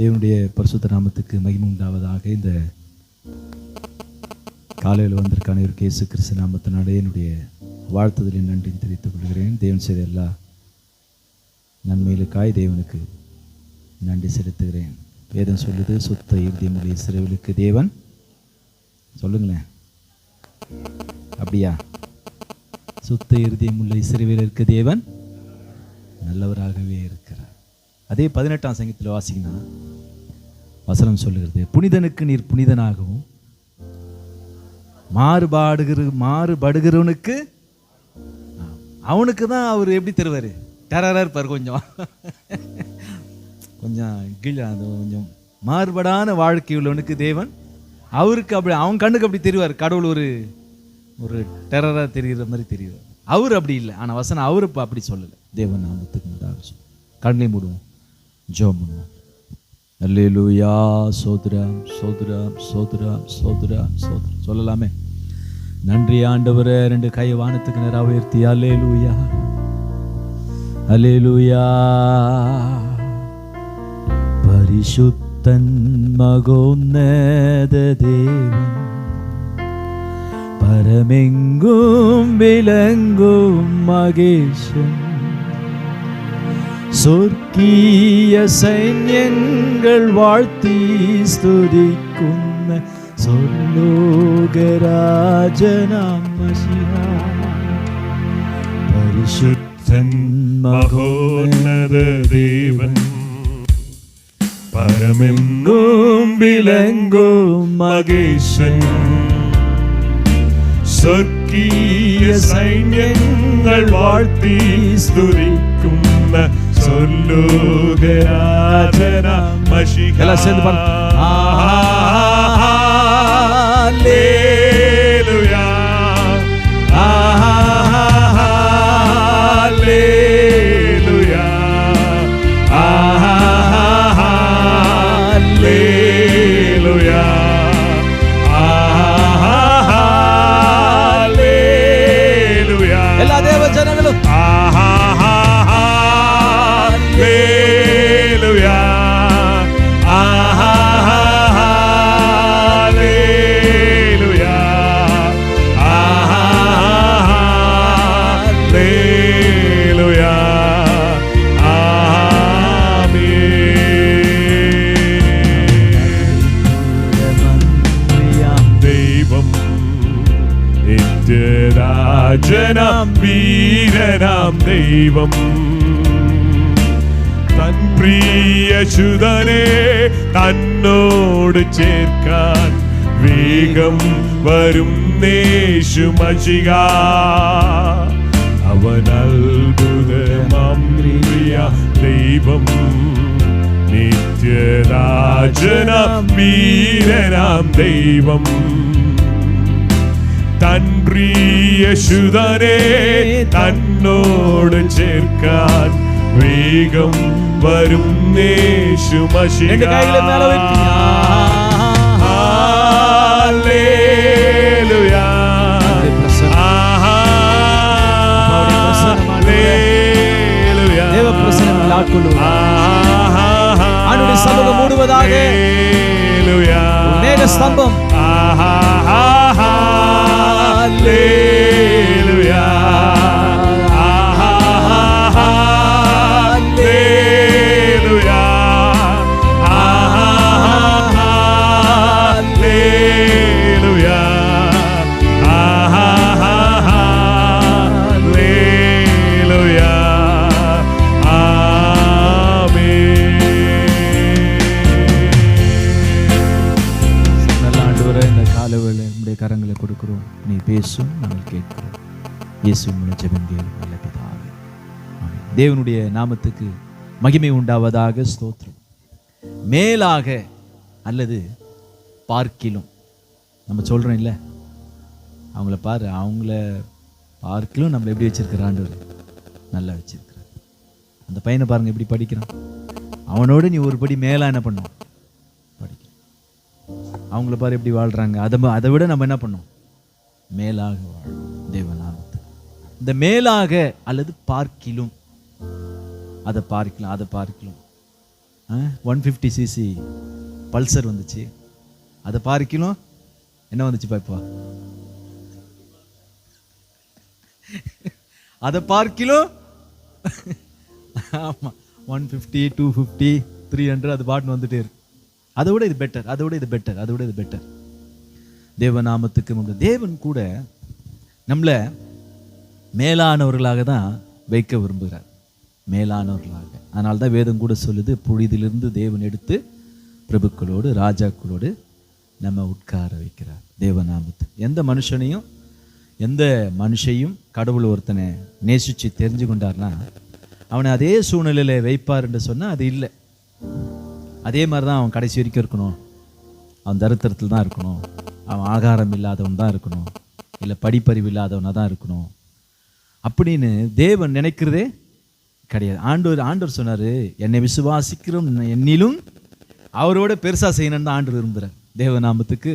தேவனுடைய பரிசுத்த நாமத்துக்கு மகிமை உண்டாவதாக. இந்த காலையில் வந்திருக்கான ஒரு இயேசு கிறிஸ்து நாமத்தினாலே என்னுடைய வாழ்த்துதலை நன்றி தெரிவித்துக் கொள்கிறேன். தேவன் செய்த எல்லா நன்மைகளுக்காய் தேவனுக்கு நன்றி செலுத்துகிறேன். வேதம் சொல்லுது, சுத்த இருதயமுடைய இஸ்ரவேலுக்கு தேவன், சொல்லுங்களேன், அப்படியா? சுத்த இருதயமுள்ள இஸ்ரவேலுக்கு தேவன் நல்லவராகவே இருக்கிறார். அதே 18ஆம் சங்கீதத்தில் வாசிக்கினா வசனம் சொல்லுகிறது, புனிதனுக்கு நீர் புனிதனாகவும் மாறுபடுகிறவனுக்கு அவனுக்கு தான் அவர் எப்படி தருவார்? டெரராக இருப்பார், கொஞ்சம் கீழே, அது கொஞ்சம் மாறுபடான வாழ்க்கை உள்ளவனுக்கு தேவன் அவருக்கு அப்படி, அவன் கண்ணுக்கு அப்படி தெரிவார். கடவுள் ஒரு டெரராக தெரிகிற மாதிரி தெரிவார். அவர் அப்படி இல்லை. ஆனால் வசனம் அவர் இப்போ அப்படி சொல்லலை. தேவன் நாமத்துக்கு முதாக சொல்லும். கண்ணை மூடுவோம், ஜெபம் பண்ணுவோம். அல்லேலூயா, சோத்ரம் சோத்ரம் சோத்ரம் சோத்ரம் சோத்ரம் சொல்லலாமே. நன்றி ஆண்டவரே. 2 கை வானத்துக்கு நேராக உயர்த்தி அல்லேலூயா அல்லேலூயா. பரிசுத்தன் மகோன்னத தேவன், பரமெங்கும் விளங்கும் மகேசன், சொர்க்கிய சைன்யங்கள் வாழ்த்தி ஸ்துதிக்கும் சொர்லோகராஜனாம் மசிஹா. பரிசுத்தன் மகோன்னத தேவன், பரமெங்கும் விளங்கும் மகேசன், சொர்க்கிய சைன்யங்கள் வாழ்த்தி ஸ்துதிக்கும் சொர்லோகராஜனாம் மசிஹா. எல்லாம் சேர்ந்து பாருங்க. அல்லேலூயா அல்லேலூயா அல்லேலூயா அல்லேலூயா. எல்லா தேவ ஜனங்களும் அல்லேலூயா அல்லேலூயா அல்லேலூயா. தெய்வம் நித்யராஜனாம் வீரனாம் தெய்வம், தன் பிரிய சுதனே தன்னோடு சேர்க்கான் வேகம் வரும் நேசு மசிகா. அவன் அல்புதமாம் பிரியா தெய்வம், நித்யராஜனாம் வீரனாம் தெய்வம், தன் பிரிய சுதனே தன்னோடு சேர்க்கான் வேகம் வரும் நேசு மசிகா. அல்லேலூயா அல்லேலூயா. தேவ பிரசன்னம் ஆட்கொள்ளும். ஆண்டவருடைய சமூகம் மூடுவதாக. மேக ஸ்தம்பம். அல்லேலூயா அல்லேலூயா அல்லேலூயா அல்லேலூயா. ஆமென். நல்ல ஆண்டவரே, இந்த காலவேளை நம்முடைய கரங்களை கொடுக்கிறோம். நீ பேசும், நாங்கள் கேட்கிறோம். இயேசு மூலம் ஜெபம் கேளும் நல்ல பிதாவே. ஆமென். தேவனுடைய நாமத்துக்கு மகிமை உண்டாவதாக. ஸ்தோத்திரம். மேலாக அல்லது பார்க்கிலும், நம்ம சொல்றோம் இல்லை, அவங்கள பாரு, அவங்கள பார்க்கிலும் நம்மளை எப்படி வச்சிருக்கிற ஆண்டவர் நல்லா வச்சிருக்கிறார். அந்த பையனை பாருங்க எப்படி படிக்கிறான். அவனோட நீ ஒரு படி மேலா என்ன பண்ணும், படிக்க. அவங்கள பாரு எப்படி வாழ்றாங்க. அதை விட நம்ம என்ன பண்ணோம், மேலாக வாழும். தேவநாமத்து இந்த மேலாக அல்லது பார்க்கிலும், அதை பார்க்கலாம், அதை பார்க்கலாம். 150cc பல்சர் வந்துச்சு. அதை பார்க்கிலும் என்ன வந்துச்சுப்பா இப்போ? அதை பார்க்கிலும் ஆமாம் 150, 250, 300 அது பாட்டுன்னு வந்துட்டே இருக்கு. அதை விட இது பெட்டர், அதை விட இது பெட்டர், அதை விட இது பெட்டர். தேவநாமத்துக்கு முன்பு தேவன் கூட நம்மளை மேலானவர்களாக தான் வைக்க விரும்புகிறார், மேலானவர்களாக. அதனால தான் வேதம் கூட சொல்லுது, புழுதிலிருந்து தேவன் எடுத்து பிரபுக்களோடு ராஜாக்களோடு நம்ம உட்கார வைக்கிறார். தேவநாமத்துக்கு எந்த மனுஷையும் கடவுள் ஒருத்தனை நேசித்து தெரிஞ்சு கொண்டார்னா அவனை அதே சூழ்நிலையில் வைப்பார் என்று சொன்னால் அது இல்லை. அதே மாதிரி தான் அவன் கடைசி வரைக்கும் இருக்கணும். அவன் தரித்திரத்தில் தான் இருக்கணும், அவன் ஆகாரம் இல்லாதவன் தான் இருக்கணும், இல்லை படிப்பறிவு இல்லாதவனாக தான் இருக்கணும் அப்படின்னு தேவன் நினைக்கிறதே கிடையாது. ஆண்டவர் சொன்னார், என்னை விசுவாசிக்கிறோம் என்னிலும் அவரோட பெருசாக செய்யணும்னு தான் ஆண்டவர் விரும்புகிறார். தேவநாமத்துக்கு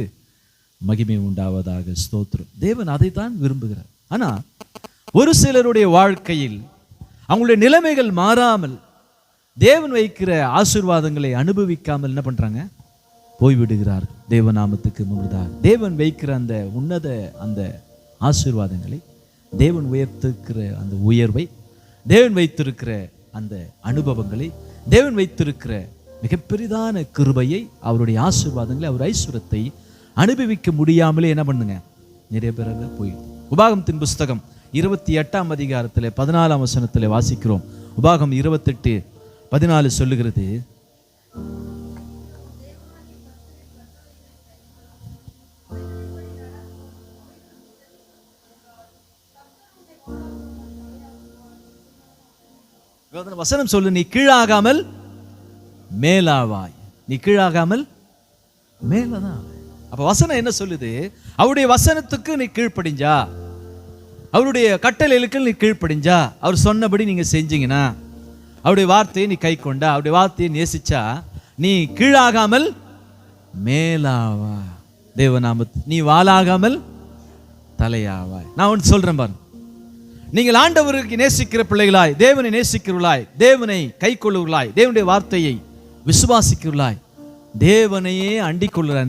மகிமை உண்டாவதாக, ஸ்தோத்திரம். தேவன் அதை தான் விரும்புகிறார். ஆனால் ஒரு சிலருடைய வாழ்க்கையில் அவங்களுடைய நிலைமைகள் மாறாமல் தேவன் வைக்கிற ஆசீர்வாதங்களை அனுபவிக்காமல் என்ன பண்றாங்க? போய்விடுகிறார்கள். தேவநாமத்துக்கு முன்பதாக தேவன் வைக்கிற அந்த உன்னத அந்த ஆசீர்வாதங்களை, தேவன் உயர்த்திருக்கிற அந்த உயர்வை, தேவன் வைத்திருக்கிற அந்த அனுபவங்களை, தேவன் வைத்திருக்கிற மிகப்பெரிதான கிருபையை, அவருடைய ஆசீர்வாதங்களை, அவர் ஐஸ்வரத்தை அனுபவிக்க முடியாமலே என்ன பண்ணுங்க? நிறைய பேராக போயிடும். உபாகமத்தின் புஸ்தகம் 28ஆம் அதிகாரத்தில் 14ஆம் வசனத்தில் வாசிக்கிறோம். உபாகம் 28:14 சொல்லுகிறது, வசனம் சொல்லு, நீ கீழாகாமல் மேலாவாய். நீ கீழாகாமல் மேலதான். அப்ப வசனம் என்ன சொல்லுது? அவருடைய வசனத்துக்கு நீ கீழ்ப்படிஞ்சா, அவருடைய கட்டளைகளுக்கு நீ கீழ்ப்படிஞ்சா, அவர் சொன்னபடி நீங்க செஞ்சீங்கன்னா, அவருடைய வார்த்தையை நீ கை கொண்டா, அவருடைய வார்த்தையை நேசிச்சா, நீ கீழாகாமல் மேலாவா. தேவநாமத்து நீ வாளாகாமல் தலையாவாய். நான் ஒன்று சொல்றேன் பாருங்க, நீங்கள் ஆண்டவருக்கு நேசிக்கிற பிள்ளைகளாய், தேவனை நேசிக்கிறவர்களாய், தேவனை கை கொள்ளுவர்களாய், தேவனுடைய வார்த்தையை விசுவாசிக்கிறவர்களாய், தேவனையே அண்டிக் கொள்ளுறா,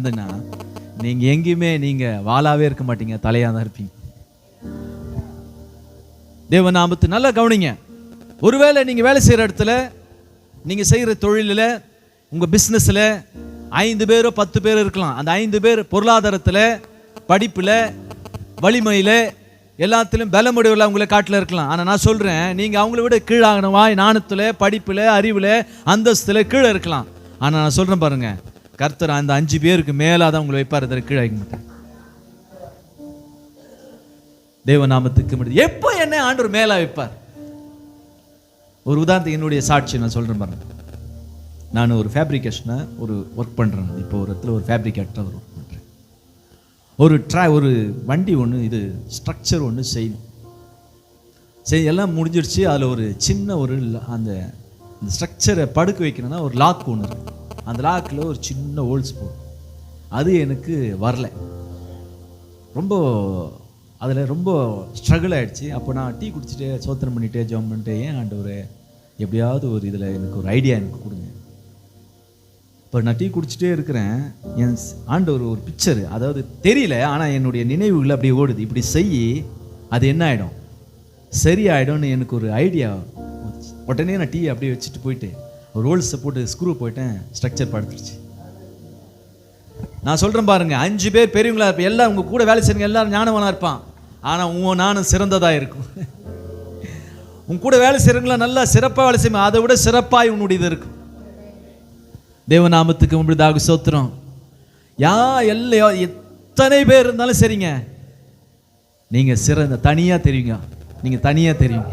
நீங்க எங்கேயுமே நீங்க வாளாவே இருக்க மாட்டீங்க, தலையா தான் இருப்பீங்க. தேவநாமத்து நல்லா கவனிங்க. ஒருவேளை நீங்க வேலை செய்யற இடத்துல, நீங்க செய்யற தொழிலில், உங்க பிசினஸ்ல 5 பேரோ 10 பேர் இருக்கலாம். அந்த 5 பேர் பொருளாதாரத்துல, படிப்புல, வலிமையில, எல்லாத்திலும் பலமுடையவர்களா உங்களை காட்டில் இருக்கலாம். ஆனா நான் சொல்றேன், நீங்க அவங்கள விட கீழாகனவாய் நாணத்துல, படிப்புல, அறிவுல, அந்தஸ்துல கீழே இருக்கலாம். ஆனா நான் சொல்றேன் பாருங்க, கர்த்தர் அந்த 5 பேருக்கு மேலாதான் உங்களை வைப்பார், அதற்கு கீழே வைக்க மாட்டார். தேவநாமத்துக்கு முடியும். எப்போ என்ன ஆண்டவர் மேலா வைப்பார்? ஒரு உதாரணத்துக்கு என்னுடைய சாட்சி நான் சொல்றேன் பாருங்க. நான் ஒரு ஃபேப்ரிகேஷனை ஒரு ஒர்க் பண்றேன். இப்போ ஒரு இடத்துல ஒரு ஃபேப்ரிகேட்டர் ஒர்க் பண்றேன். ஒரு வண்டி ஒன்று, இது ஸ்ட்ரக்சர் ஒன்று செய்யணும். சரி, எல்லாம் முடிஞ்சிடுச்சு. அதில் ஒரு சின்ன ஒரு அந்த ஸ்ட்ரக்சரை படுக்க வைக்கணும்னா ஒரு லாக் ஒன்று இருக்கு. அந்த லாக்கில் ஒரு சின்ன ஹோல்ஸ் போடும். அது எனக்கு வரல, ரொம்ப அதில் ரொம்ப ஸ்ட்ரகிள் ஆகிடுச்சு. அப்போ நான் டீ குடிச்சிட்டு சோத்திரம் பண்ணிட்டே ஜாம் பண்ணிட்டே, ஏன் ஆண்டவரே எப்படியாவது ஒரு இதில் எனக்கு ஒரு ஐடியா எனக்கு கொடுங்க. இப்போ நான் டீ குடிச்சிட்டே இருக்கிறேன், என் ஆண்டவர் ஒரு பிக்சர், அதாவது தெரியல, ஆனால் என்னுடைய நினைவுகள் அப்படியே ஓடுது. இப்படி செய், அது என்ன ஆகிடும், சரியாயிடும்னு எனக்கு ஒரு ஐடியா. உடனே நான் டீ அப்படியே வச்சுட்டு போயிட்டு ஒரு ஹோல்ஸை போட்டு ஸ்க்ரூ போயிட்டேன், ஸ்ட்ரக்சர் படுத்துருச்சு. நான் சொல்கிறேன் பாருங்க, 5 பேர் பெரியவங்களா இருப்பேன், எல்லாம் உங்க கூட வேலை செய்யுங்க, எல்லாரும் ஞானவனா இருப்பான். ஆனால் உன் நானும் சிறந்ததாக இருக்கும். உன் கூட வேலை செய்கிறவங்களா நல்லா சிறப்பாக வேலை செய்யும், அதை விட சிறப்பாக உன்னுடையது இருக்கும். தேவநாமத்துக்கு முன்பதாக ஸ்தோத்திரம். எத்தனை பேர் இருந்தாலும் சரிங்க, நீங்க சிறந்த தனியா தெரியுங்க, நீங்க தனியா தெரியுங்க.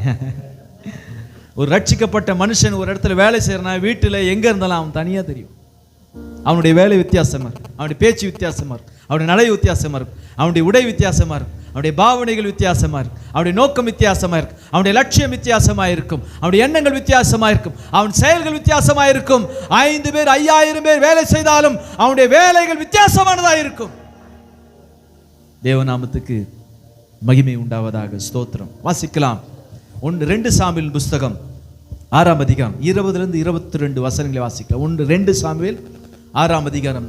ஒரு ரட்சிக்கப்பட்ட மனுஷன் ஒரு இடத்துல வேலை செய்யறனா, வீட்டில் எங்க இருந்தாலும் அவன் தனியா தெரியும். அவனுடைய வேலை வித்தியாசமா இருக்கும், அவனுடைய பேச்சு வித்தியாசமா இருக்கும், அவனுடைய நடை வித்தியாசமா இருக்கும், அவனுடைய உடை வித்தியாசமா இருக்கும், அவனுடைய பாவனைகள் வித்தியாசமா இருக்கும், அவனுடைய நோக்கம் வித்தியாசமா இருக்கும், அவனுடைய லட்சியம் வித்தியாசமா இருக்கும், அவனுடைய எண்ணங்கள் வித்தியாசமா இருக்கும், அவன் செயல்கள் வித்தியாசமா இருக்கும். 5 பேர் 5000 பேர் வேலை செய்தாலும் அவனுடைய வேலைகள் வித்தியாசமானதா இருக்கும். தேவநாமத்துக்கு மகிமை உண்டாவதாக, ஸ்தோத்திரம். வாசிக்கலாம் 2 சாமுவேல் புஸ்தகம் 6ஆம் அதிகாரம் 20-22 வசனங்களை வாசிக்கலாம். 1-2 சாமுவேல் 6ஆம் அதிகாரம்.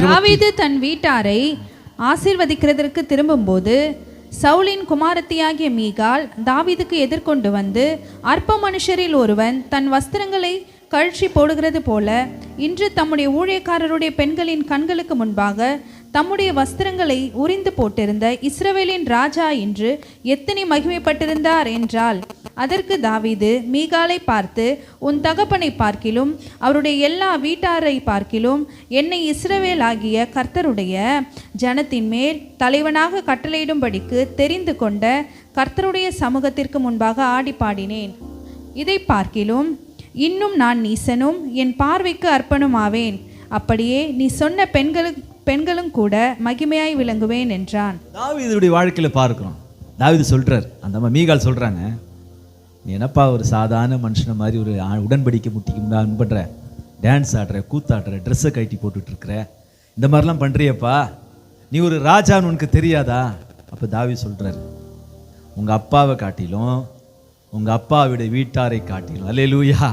தாவீது தன் வீட்டாரை ஆசீர்வதிக்கிறதற்கு திரும்பும்போது சவுலின் குமாரத்தியாகிய மீகாள் தாவீதுக்கு எதிர்கொண்டு வந்து, அற்ப மனுஷரில் ஒருவன் தன் வஸ்திரங்களை கழற்றி போடுகிறது போல இன்று தம்முடைய ஊழியக்காரருடைய பெண்களின் கண்களுக்கு முன்பாக தம்முடைய வஸ்திரங்களை உரிந்து போட்டிருந்த இஸ்ரவேலின் ராஜா என்று எத்தனை மகிமைப்பட்டிருந்தார் என்றாள். அதற்கு தாவீது மீகாலை பார்த்து, உன் தகப்பனை பார்க்கிலும் அவருடைய எல்லா வீட்டாரை பார்க்கிலும் என்னை இஸ்ரவேல் ஆகிய கர்த்தருடைய ஜனத்தின் மேல் தலைவனாக கட்டளையிடும்படிக்கு தெரிந்து கொண்ட கர்த்தருடைய சமூகத்திற்கு முன்பாக ஆடி பாடினேன். இதை பார்க்கிலும் இன்னும் நான் நீசனும் என் பார்வைக்கு அர்ப்பணும் ஆவேன். அப்படியே நீ சொன்ன பெண்களும் கூட மகிமையாய் விளங்குவேன் என்றான். தாவீதுடைய வாழ்க்கையில பார்க்கிறோம். தாவீது சொல்றார், அந்த மீகால் சொல்றாங்க, நீ என்னப்பா ஒரு சாதாரண மனுஷனை மாதிரி ஒரு உடன்படிக்கை முட்டிக்கும் பண்ற, டான்ஸ் ஆடுற, கூத்தாடுற, ட்ரெஸ்ஸை கட்டி போட்டுட்டு இருக்கிற, இந்த மாதிரிலாம் பண்றியப்பா, நீ ஒரு ராஜான்னு உனக்கு தெரியாதா? அப்போ தாவீது சொல்றாரு, உங்க அப்பாவை காட்டிலும் உங்க அப்பாவுடைய வீட்டாரை காட்டிலும். அல்லேலூயா.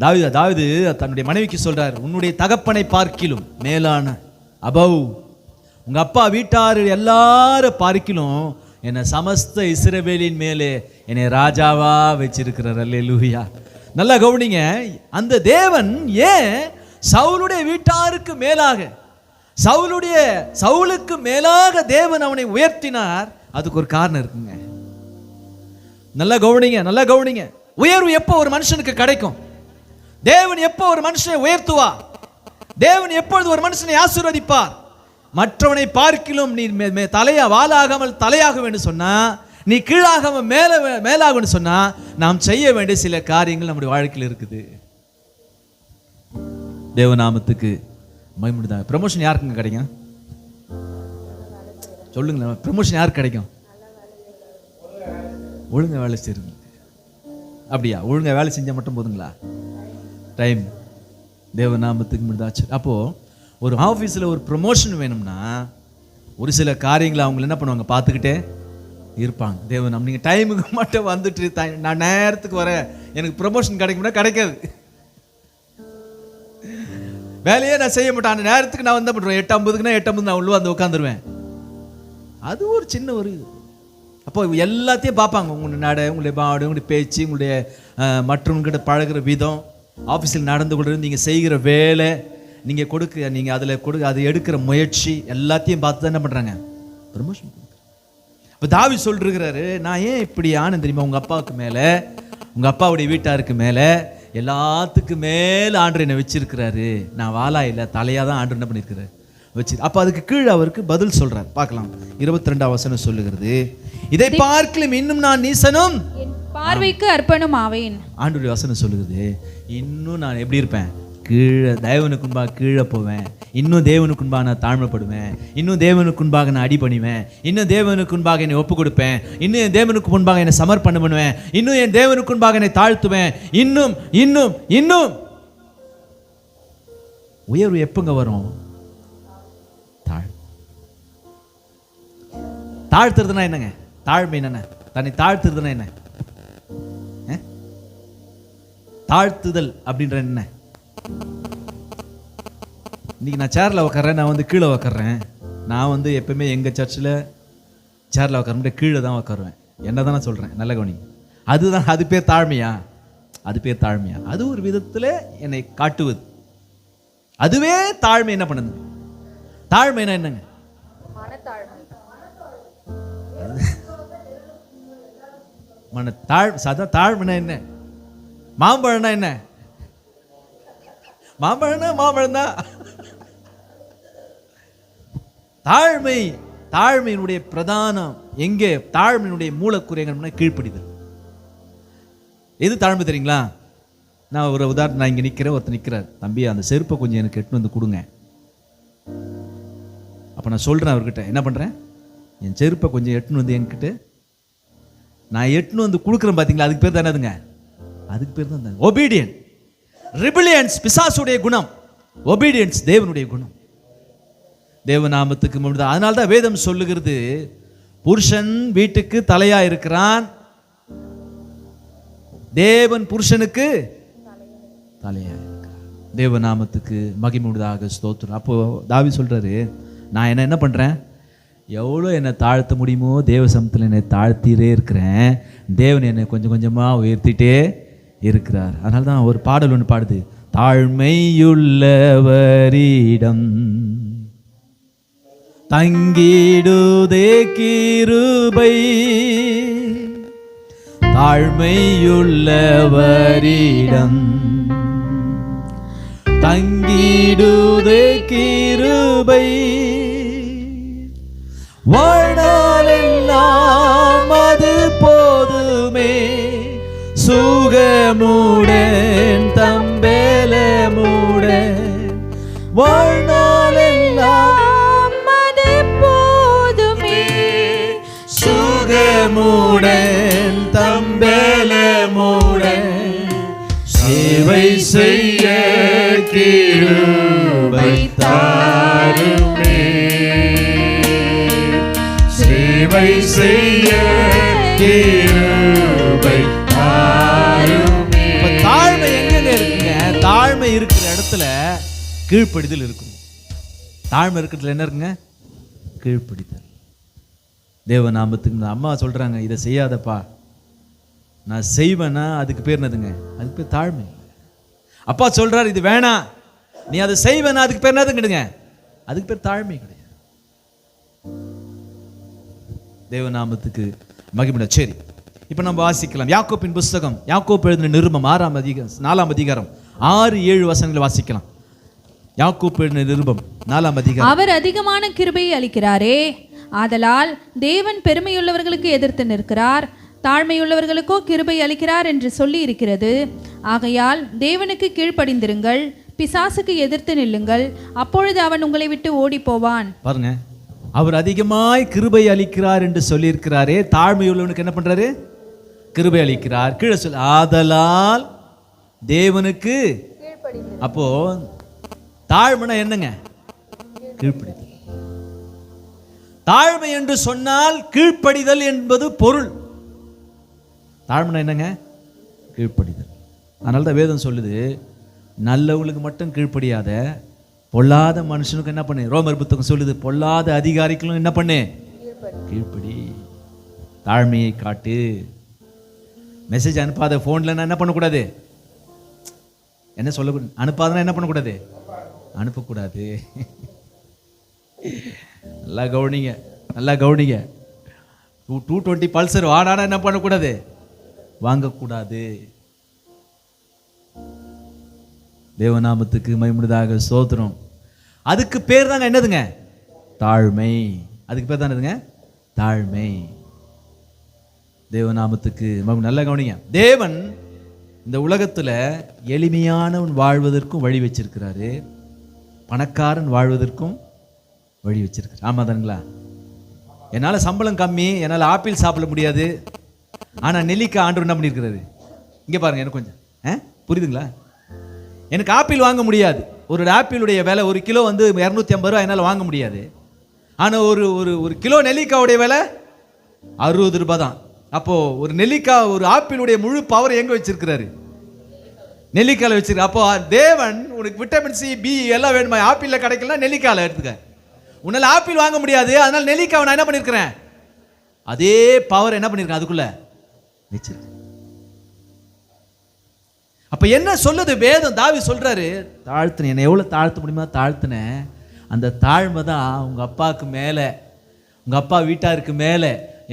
தாவீது தன்னுடைய மனைவிக்கு சொல்றார், உன்னுடைய தகப்பனை பார்க்கிலும் மேலான அபவ், உங்க அப்பா வீட்டார் எல்லாரும் பார்க்கிலும் என்னை சமஸ்த இஸ்ரவேலின் மேலே என்னை ராஜாவா வச்சிருக்கிறார். அல்லேலூயா. நல்லா கவனிங்க, அந்த தேவன் ஏன் சவுலுடைய வீட்டாருக்கு மேலாக, சவுலுக்கு மேலாக தேவன் அவனை உயர்த்தினார்? அதுக்கு ஒரு காரணம் இருக்குங்க. நல்லா கவனிங்க. உயர்வு எப்போ ஒரு மனுஷனுக்கு கிடைக்கும்? தேவன் எப்போ ஒரு மனுஷனை உயர்த்துவார்? தேவன் எப்பொழுது ஒரு மனுஷனை ஆசீர்வதிப்பார்? மற்றவனை பார்க்கிலும் நீ வாலாகாமல் தலையாக வேண்டும் சொன்னா, நீ கீழாகாமல் மேலாக சொன்னா, நாம் செய்ய வேண்டிய சில காரியங்கள் நம்முடைய வாழ்க்கையில் இருக்குது. தேவநாமத்துக்கு மகிமைதான். ப்ரமோஷன் யாருக்குங்க கிடைக்கும்? சொல்லுங்களேன், ப்ரமோஷன் யாருக்கு கிடைக்கும்? ஒழுங்கா வேலை செய்யுங்க. அப்படியா? ஒழுங்கா வேலை செஞ்சால் மட்டும் போதுங்களா? டைம் தேவநாமத்துக்கு முடிதாச்சு. அப்போது ஒரு ஆஃபீஸில் ஒரு ப்ரமோஷன் வேணும்னா ஒரு சில காரியங்களை அவங்க என்ன பண்ணுவாங்க, பார்த்துக்கிட்டே இருப்பாங்க. தேவநாமம், நீங்கள் டைமுக்கு மட்டும் வந்துட்டு நான் நேரத்துக்கு வரேன், எனக்கு ப்ரமோஷன் கிடைக்கும்னா கிடைக்காது. வேலையே நான் செய்ய மாட்டேன், அந்த நேரத்துக்கு நான் வந்து பண்ணுறேன். 8:50க்குனா 8:50 நான் உள்ள வந்து உட்காந்துருவேன். அது ஒரு சின்ன ஒரு இது. அப்போ எல்லாத்தையும் பார்ப்பாங்க, உங்களுடைய நட, உங்களுடைய பாடு, உங்களுடைய பேச்சு, உங்களுடைய மற்றவங்கிட்ட பழகிற விதம், ஆஃபீஸில் நடந்து கொண்டு நீங்கள் செய்கிற வேலை, நீங்கள் அதில் அது எடுக்கிற முயற்சி எல்லாத்தையும் பார்த்து தான் என்ன பண்ணுறாங்க, ப்ரமோஷன். இப்போ தாவீது சொல்லிருக்கிறாரு, நான் ஏன் இப்படி ஆனேன் தெரியுமா? உங்கள் அப்பாவுக்கு மேலே, உங்கள் அப்பாவுடைய வீட்டாருக்கு மேலே, எல்லாத்துக்கு மேலே ஆண்டவர் என்னை வச்சிருக்கிறாரு. நான் வாலா இல்லை, தலையாக தான் ஆண்டவர் என்ன பண்ணியிருக்கிறாரு வச்சு. அப்போ அதுக்கு கீழே அவருக்கு பதில் சொல்றார். பார்க்கலாம். 22ஆம் வசனம் சொல்லுகிறது, இதை பார்க்கலும் இன்னும் நான் நீசனும் பார்வைக்கு அர்ப்பணம் ஆவேன். ஆண்டவருடைய வசனம் சொல்லுகிறது, இன்னும் நான் எப்படி இருப்பேன்? கீழே, தேவனுக்கு முன்பாக கீழே போவேன். இன்னும் தேவனுக்கு முன்பாக நான் தாழ்மைப்படுவேன். இன்னும் தேவனுக்கு முன்பாக நான் அடி பண்ணுவேன். இன்னும் தேவனுக்கு முன்பாக என்னை ஒப்பு கொடுப்பேன். இன்னும் என் தேவனுக்கு முன்பாக என்னை சமர்ப்பணம் பண்ணுவேன். இன்னும் என் தேவனுக்கு முன்பாக என்னை தாழ்த்துவேன். இன்னும் இன்னும் இன்னும். உயர்வு எப்பங்க வரும்? தாழ்த்துறதுனா என்னங்க? தாழ்மை என்ன? தன்னை தாழ்த்துறதுனா என்ன? தாழ்த்துதல் அப்படின்ற என்ன? இன்னைக்கு நான் சேர்ல உட்கார்றேன், நான் வந்து கீழே உட்கார்றேன். நான் வந்து எப்பவுமே எங்க சர்ச்சில் சேர்ல உட்கார கீழே தான் உட்காருவேன். என்னதான் நான் சொல்றேன், நல்ல கவனி. அதுதான், அது பேர் தாழ்மையா? அது பேர் தாழ்மையா? அது ஒரு விதத்தில் என்னை காட்டுவது. அதுவே தாழ்மை என்ன பண்ணுது? தாழ்மைனா என்னங்க? தாழ்மைனா என்ன? மாம்பழம்னா என்ன? மாம்பழம் தான். தாழ்மையினுடைய பிரதானம் எங்கே? தாழ்மையினுடைய மூலக்குறைகள் கீழ்ப்படிதல். எது தாழ்மை தெரியுங்களா? நான் ஒரு உதாரணம், நான் இங்க நிக்கிறேன், ஒருத்தர் நிக்கிறார், தம்பி அந்த செருப்பை கொஞ்சம் எனக்கு எட்டுன்னு வந்து கொடுங்க. அப்ப நான் சொல்றேன் அவர்கிட்ட, என்ன பண்றேன், என் செருப்பை கொஞ்சம் எட்டுன்னு வந்து என்கிட்ட நான் எட்டுன்னு வந்து கொடுக்குறேன். பார்த்தீங்களா? அதுக்கு பேர் தான் என்னதுங்க? அதுக்கு பேர் தான் ஒபீடியன்ஸ். ரிபிலியன்ஸ் பிசாசுடைய குணம், ஒபீடியன்ஸ் தேவனுடைய குணம். தேவநாமத்துக்கு முன்னாடி. அதனால தான் வேதம் சொல்லுகிறது, புருஷன் வீட்டுக்கு தலையா இருக்கிறான், தேவன் புருஷனுக்கு தலையா இருக்கிறார். தேவ நாமத்துக்கு மகிமை உண்டாக ஸ்தோத்திரம். அப்போ தாவீது சொல்றாரு, நான் என்ன பண்றேன், எவ்வளோ என்னை தாழ்த்த முடியுமோ தேவ சமூகத்தில் என்னை தாழ்த்திட்டே இருக்கிறேன். தேவன் என்னை கொஞ்சம் கொஞ்சமாக உயர்த்திட்டே இருக்கிறார். அதனால தான் ஒரு பாடல் ஒன்று பாடுது, தாழ்மையுள்ளவரிடம் தங்கிடுதே கிருபை, தாழ்மையுள்ளவரிடம் தங்கிடுதே கிருபை, வாழ்நாளெல்லாம் அது போதுமே, சுகமுடன் தம்பேலமுடன் வாழ்நாளெல்லாம் அது போதுமே, சுகமுடன் தம்பேலமுடன் சேவை செய்ய கிருபை தாருமே, சேவை செய்ய கிருபை தாருமே. தாழ்மை எங்க இருக்குங்க? தாழ்மை இருக்கிற இடத்துல கீழ்ப்படிதல் இருக்கும். தாழ்மை இருக்கிறதுல என்ன இருக்குங்க? கீழ்ப்படிதல். தேவநாமத்துக்கு அம்மா சொல்றாங்க, இதை செய்யாதப்பா, நான் செய்வேன்னா அதுக்கு பேர் என்னதுங்க? அதுக்கு பேர் தாழ்மை. அப்பா சொல்றாரு, இது வேணாம், நீ அதை செய்வேன்னா அதுக்கு பேர் என்னதுங்க? அதுக்கு பேர் தாழ்மை கிடையாது. தேவநாமத்துக்கு மகிமை. சரி, இப்ப நம்ம வாசிக்கலாம் யாக்கோபின் புஸ்தகம், யாக்கோப்பு எழுதின நிருபம் 4ஆம் அதிகாரம் 6-7 வசனங்களை வாசிக்கலாம். யாக்கோப்பு எழுதின நிருபம் 4ஆம் அதிகாரம். அவர் அதிகமான கிருபையை அளிக்கிறாரே, ஆதலால் தேவன் பெருமையுள்ளவர்களுக்கு எதிர்த்து நிற்கிறார், தாழ்மையுள்ளவர்களுக்கோ கிருபை அளிக்கிறார் என்று சொல்லி இருக்கிறது. ஆகையால் தேவனுக்கு கீழ்ப்படிந்திருங்கள், பிசாசுக்கு எதிர்த்து நில்லுங்கள், அப்பொழுது அவன் உங்களை விட்டு ஓடி போவான். பாருங்க, அவர் அதிகமாய் கிருபை அளிக்கிறார் என்று சொல்லியிருக்கிறாரே, தாழ்மையுள்ளவனுக்கு என்ன பண்றாரு? கிருபை அளிக்கிறார். கீழே சொல், ஆதலால் தேவனுக்கு. அப்போ தாழ்மைனா என்னங்க? கீழ்ப்படிதல். தாழ்மை என்று சொன்னால் கீழ்ப்படிதல் என்பது பொருள். தாழ்மைனா என்னங்க? கீழ்ப்படிதல். அதனால தான் வேதம் சொல்லுது, நல்லவங்களுக்கு மட்டும் கீழ்ப்படியாத, பொல்லாத மனுஷனுக்கு என்ன பண்ணு. ரோமர் புத்தகம் சொல்லுது, பொல்லாத அதிகாரிகளும் என்ன பண்ணு? கீழ்ப்படி. தாழ்மையை காட்டு. மெசேஜ் அனுப்பாத ஃபோன்ல என்ன பண்ணக்கூடாது? என்ன சொல்ல அனுப்பாதனா என்ன பண்ணக்கூடாது? அனுப்பக்கூடாது. நல்லா கவனிங்க, நல்லா கவனிங்க. 220 பல்சர் வாடானா என்ன பண்ணக்கூடாது? வாங்கக்கூடாது. தேவநாமத்துக்கு மகிமையாக ஸ்தோத்திரம். அதுக்கு பேர் தாங்க என்னதுங்க? தாழ்மை. அதுக்கு பேர் தான் என்னதுங்க? தாழ்மை. தேவநாமத்துக்கு நல்ல கவனிங்க. தேவன் இந்த உலகத்துல எளிமையானவன் வாழ்வதற்கும் வழி வச்சிருக்கிறாரு, பணக்காரன் வாழ்வதற்கும் வழி வச்சிருக்காரு. ஆமா தானுங்களா? என்னால சம்பளம் கம்மி, என்னால ஆப்பிள் சாப்பிட முடியாது, ஆனா நெல்லிக்காய் ஆண்டவர் என்ன பண்ணியிருக்கிறாரு? இங்க பாருங்க, எனக்கு கொஞ்சம் புரியுதுங்களா? எனக்கு ஆப்பிள் வாங்க முடியாது. ஒரு ஆப்பிளுடைய விலை 1 கிலோ 250 ரூபா என்னால் வாங்க முடியாது. ஆனால் ஒரு கிலோ நெல்லிக்காவுடைய விலை 60 ரூபாய் தான். அப்போ ஒரு நெல்லிக்காய், ஒரு ஆப்பிளுடைய முழு பவர் எங்க வச்சிருக்கிறாரு? நெல்லிக்காயில் வச்சிருக்க. அப்போ தேவன் உனக்கு விட்டமின் சி, பி எல்லாம் வேணுமா? ஆப்பிளில் கிடைக்கலன்னா நெல்லிக்காயில் எடுத்துக்க. உன்னால் ஆப்பிள் வாங்க முடியாது, அதனால நெல்லிக்காவை நான் என்ன பண்ணியிருக்கிறேன்? அதே பவர் என்ன பண்ணியிருக்கேன்? அதுக்குள்ள வச்சிருக்கேன். அப்ப என்ன சொல்லுது வேதம்? தாவீது சொல்றாரு, தாழ்த்தின, என்னை எவ்வளவு தாழ்த்த முடியுமா தாழ்த்தினேன். அந்த தாழ்மை தான் உங்க அப்பாவுக்கு மேல, உங்க அப்பா வீட்டாருக்கு மேல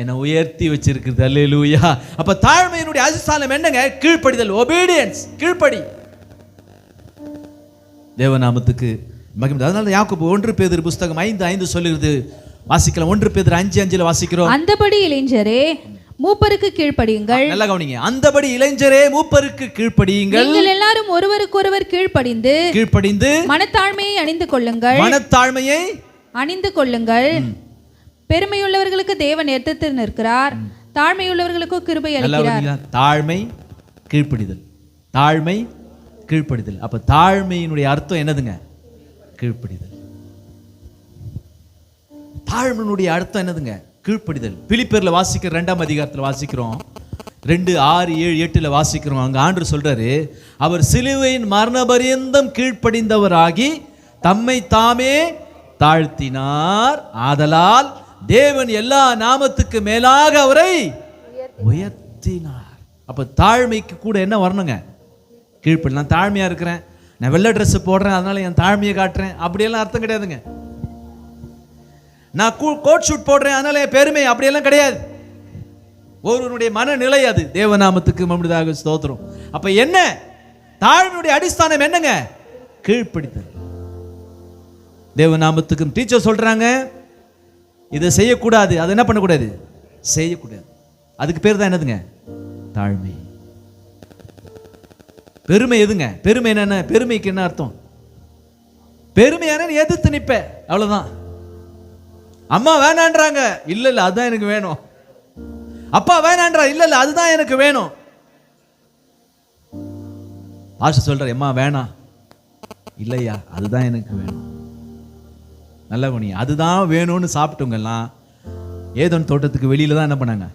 என்னை உயர்த்தி வச்சிருக்குது. அல்லேலூயா. அப்ப தாழ்மையினுடைய அதிஷ்டானம் என்னங்க? கீழ்ப்படிதல், ஒபீடியன்ஸ், கீழ்ப்படி. தேவநாமத்துக்கு மகிமை. அதனால யாக்கோபு 1 பேதுரு புஸ்தகம் 5:5 சொல்லுகிறது. வாசிக்கலாம். 1 பேதுரு 5:5 வாசிக்கிறோம். அந்தபடி இளைஞரே மூப்பருக்கு கீழ்ப்படியுங்கள். நல்லா கவனிங்க. அந்தபடி இளைஞரே மூப்பருக்கு கீழ்ப்படியுங்கள். நீங்கள் எல்லாரும் ஒருவருக்கொருவர் கீழ்ப்படிந்து மனத்தாழ்மையை அணிந்து கொள்ளுங்கள். மனத்தாழ்மையை அணிந்து கொள்ளுங்கள். பெருமையுள்ளவர்களுக்கு தேவன் எதிர்த்து நிற்கிறார், தாழ்மையுள்ளவர்களுக்கு கிருபை அளிக்கிறார். தாழ்மை, கீழ்ப்படிதல். தாழ்மை, கீழ்ப்படிதல். அப்ப தாழ்மையினுடைய அர்த்தம் என்னதுங்க? கீழ்ப்படிதல். தாழ்மையினுடைய அர்த்தம் என்னதுங்க? கீழ்ப்படிதல். பிலிப்பியர்ல வாசிக்கிற 2ஆம் அதிகாரத்தில் வாசிக்கிறோம். 2:6-7-8 வாசிக்கிறோம். அங்க ஆண்டவர் சொல்றாரு, அவர் சிலுவையின் மரண பரியந்தம் கீழ்ப்படிந்தவராகி தம்மை தாமே தாழ்த்தினார், ஆதலால் தேவன் எல்லா நாமத்துக்கு மேலாக அவரை உயர்த்தினார். அப்ப தாழ்மைக்கு கூட என்ன வரணுங்க? கீழ்ப்படி. நான் தாழ்மையா இருக்கிறேன், நான் வெள்ளை ட்ரெஸ் போடுறேன், அதனால என் தாழ்மையை காட்டுறேன், அப்படியெல்லாம் அர்த்தம் கிடையாதுங்க. நான் கோட் ஷூட் போடுறேன், அதனால என் பெருமை, அப்படியெல்லாம் கிடையாது. ஒருவனுடைய மனநிலை அது. தேவநாமத்துக்கு மகிமையாக ஸ்தோத்திரம். அப்ப என்ன தாழ்மையுடைய அடிஸ்தானம் என்னங்க? கீழ்ப்படிதல். தேவநாமத்துக்கு டீச்சர் சொல்றாங்க, இதை செய்யக்கூடாது, அதை என்ன பண்ணக்கூடாது? செய்யக்கூடாது. அதுக்கு பேர் தான் என்னதுங்க? தாழ்மை. பெருமை எதுங்க? பெருமை என்ன? பெருமைக்கு என்ன அர்த்தம்? பெருமையான எதிர்த்து நிப்ப, அவ்வளவுதான். அம்மா வேணான்றாங்க, இல்ல இல்ல அதுதான் எனக்கு வேணும். அப்பா வேணான்றா, இல்ல இல்ல அதுதான் எனக்கு வேணும். பாஸ்டர் சொல்றாரு, அம்மா வேணாம், இல்லையா அதுதான் எனக்கு வேணும். நல்ல குணி, அதுதான் வேணும்னு சாப்பிட்டவங்கெல்லாம் ஏதோன் தோட்டத்துக்கு வெளியில தான் என்ன பண்ணாங்க?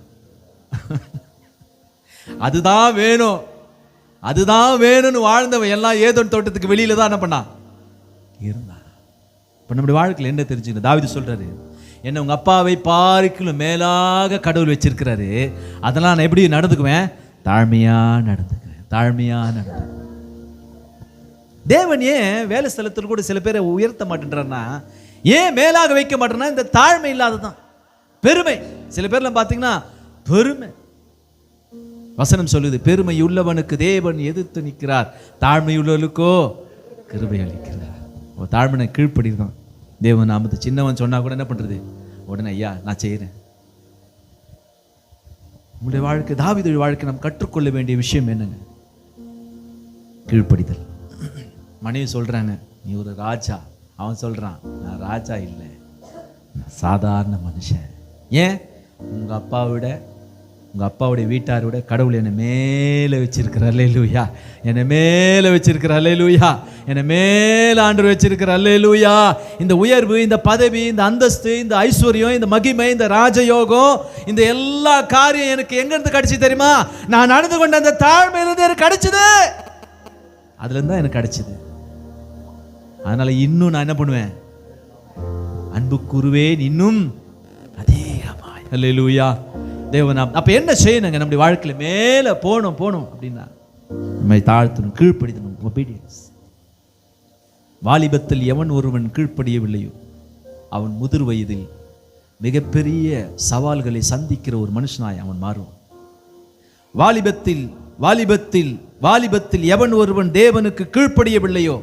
அதுதான் வேணும், அதுதான் வேணும்னு வாழ்ந்தவன் எல்லாம் ஏதோன் தோட்டத்துக்கு வெளியில தான் என்ன பண்ணா இருந்தா. இப்ப நம்முடைய வாழ்க்கையில் என்ன தெரிஞ்சுக்கணும்? தாவீது சொல்றாரு, என்ன உங்க அப்பாவை பார்க்கிலும் மேலாக கடவுள் வச்சிருக்கிறாரு, அதெல்லாம் நான் எப்படி நடந்துக்குவேன்? தாழ்மையா நடந்துக்குவேன், தாழ்மையா நடந்துக்குவேன். தேவன் ஏன் வேலை ஸ்தலத்தில் கூட சில பேரை உயர்த்த மாட்டேன்றான்னா, ஏன் மேலாக வைக்க மாட்டேன்னா இந்த தாழ்மை இல்லாததான். பெருமை. சில பேர்லாம் பார்த்தீங்கன்னா பெருமை. வசனம் சொல்லுது, பெருமை உள்ளவனுக்கு தேவன் எதிர்த்து நிற்கிறார், தாழ்மை உள்ளவனுக்கோ கிருபை அளிக்கிறார். தாழ்மையை கீழ்ப்படிதான். தேவன் நாமத்தை சின்னவன் சொன்னா கூட என்ன பண்றது? உடனே ஐயா நான் செய்யறேன். உங்களுடைய வாழ்க்கை, தாவீதுடைய வாழ்க்கை நாம் கற்றுக்கொள்ள வேண்டிய விஷயம் என்னங்க? கீழ்ப்படிதல். மனைவி சொல்றாங்க, நீ ஒரு ராஜா. அவன் சொல்றான், நான் ராஜா இல்லை, சாதாரண மனுஷன். ஏன்? உங்க அப்பாவோட, உங்க அப்பாவுடைய வீட்டாரை விட கடவுள் என்னை மேலே வச்சிருக்கிற. அல்லேலூயா. என்னை மேலே வச்சிருக்கிற. அல்லேலூயா. என்னை மேலே ஆண்டவர் வச்சிருக்கிற. அல்லேலூயா. இந்த உயர்வு, இந்த பதவி, இந்த அந்தஸ்து, இந்த ஐஸ்வர்யம், இந்த மகிமை, இந்த ராஜயோகம், இந்த எல்லா காரியம் எனக்கு எங்க இருந்து கிடைச்சு தெரியுமா? நான் நடந்து கொண்ட அந்த தாழ்மையிலிருந்து எனக்கு கிடைச்சது. அதுல இருந்தா எனக்கு கிடைச்சது. அதனால இன்னும் நான் என்ன பண்ணுவேன்? அன்பு கூறுவேன் இன்னும் அதிகமாய். அல்லேலூயா. தேவனாம். அப்ப என்ன செய்யணுங்க? நம்முடைய வாழ்க்கையில மேல போகணும் அப்படின்னா நம்மை தாழ்த்தணும், கீழ்ப்படிதணும். ஒபீடியன்ஸ். வாலிபத்தில் எவன் ஒருவன் கீழ்ப்படியவில்லையோ அவன் முதிர் வயதில் மிகப்பெரிய சவால்களை சந்திக்கிற ஒரு மனுஷனாய் அவன் மாறுவான். வாலிபத்தில் எவன் ஒருவன் தேவனுக்கு கீழ்ப்படியவில்லையோ,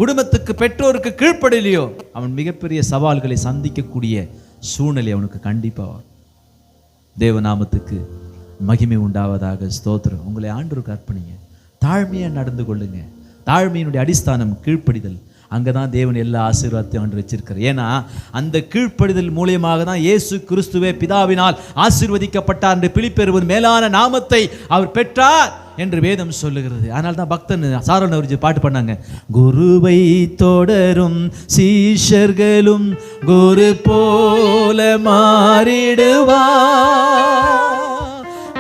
குடும்பத்துக்கு, பெற்றோருக்கு கீழ்ப்படியலையோ, அவன் மிகப்பெரிய சவால்களை சந்திக்கக்கூடிய சூழ்நிலை அவனுக்கு கண்டிப்பா. தேவநாமத்துக்கு மகிமை உண்டாவதாக. ஸ்தோத்திரம். உங்களை ஆண்டவருக்கு அர்ப்பணிங்க, தாழ்மையா நடந்து கொள்ளுங்க. தாழ்மையினுடைய அடிஸ்தானம் கீழ்ப்படிதல். அங்கதான் தேவன் எல்லா ஆசீர்வாதத்தையும் ஆண்டு வச்சிருக்கிறார். ஏன்னா அந்த கீழ்ப்படிதல் மூலியமாக தான் இயேசு கிறிஸ்துவே பிதாவினால் ஆசீர்வதிக்கப்பட்டார் என்று பிலிப்பியர் மேலான நாமத்தை அவர் பெற்றார் என்று வேதம் சொல்லுகிறது. அதனால தான் பக்தன் சாரோன் அவர் பாட்டு பண்ணாங்க, குருவை தொடரும் சீஷர்களும் குரு போல மாறிடுவார்.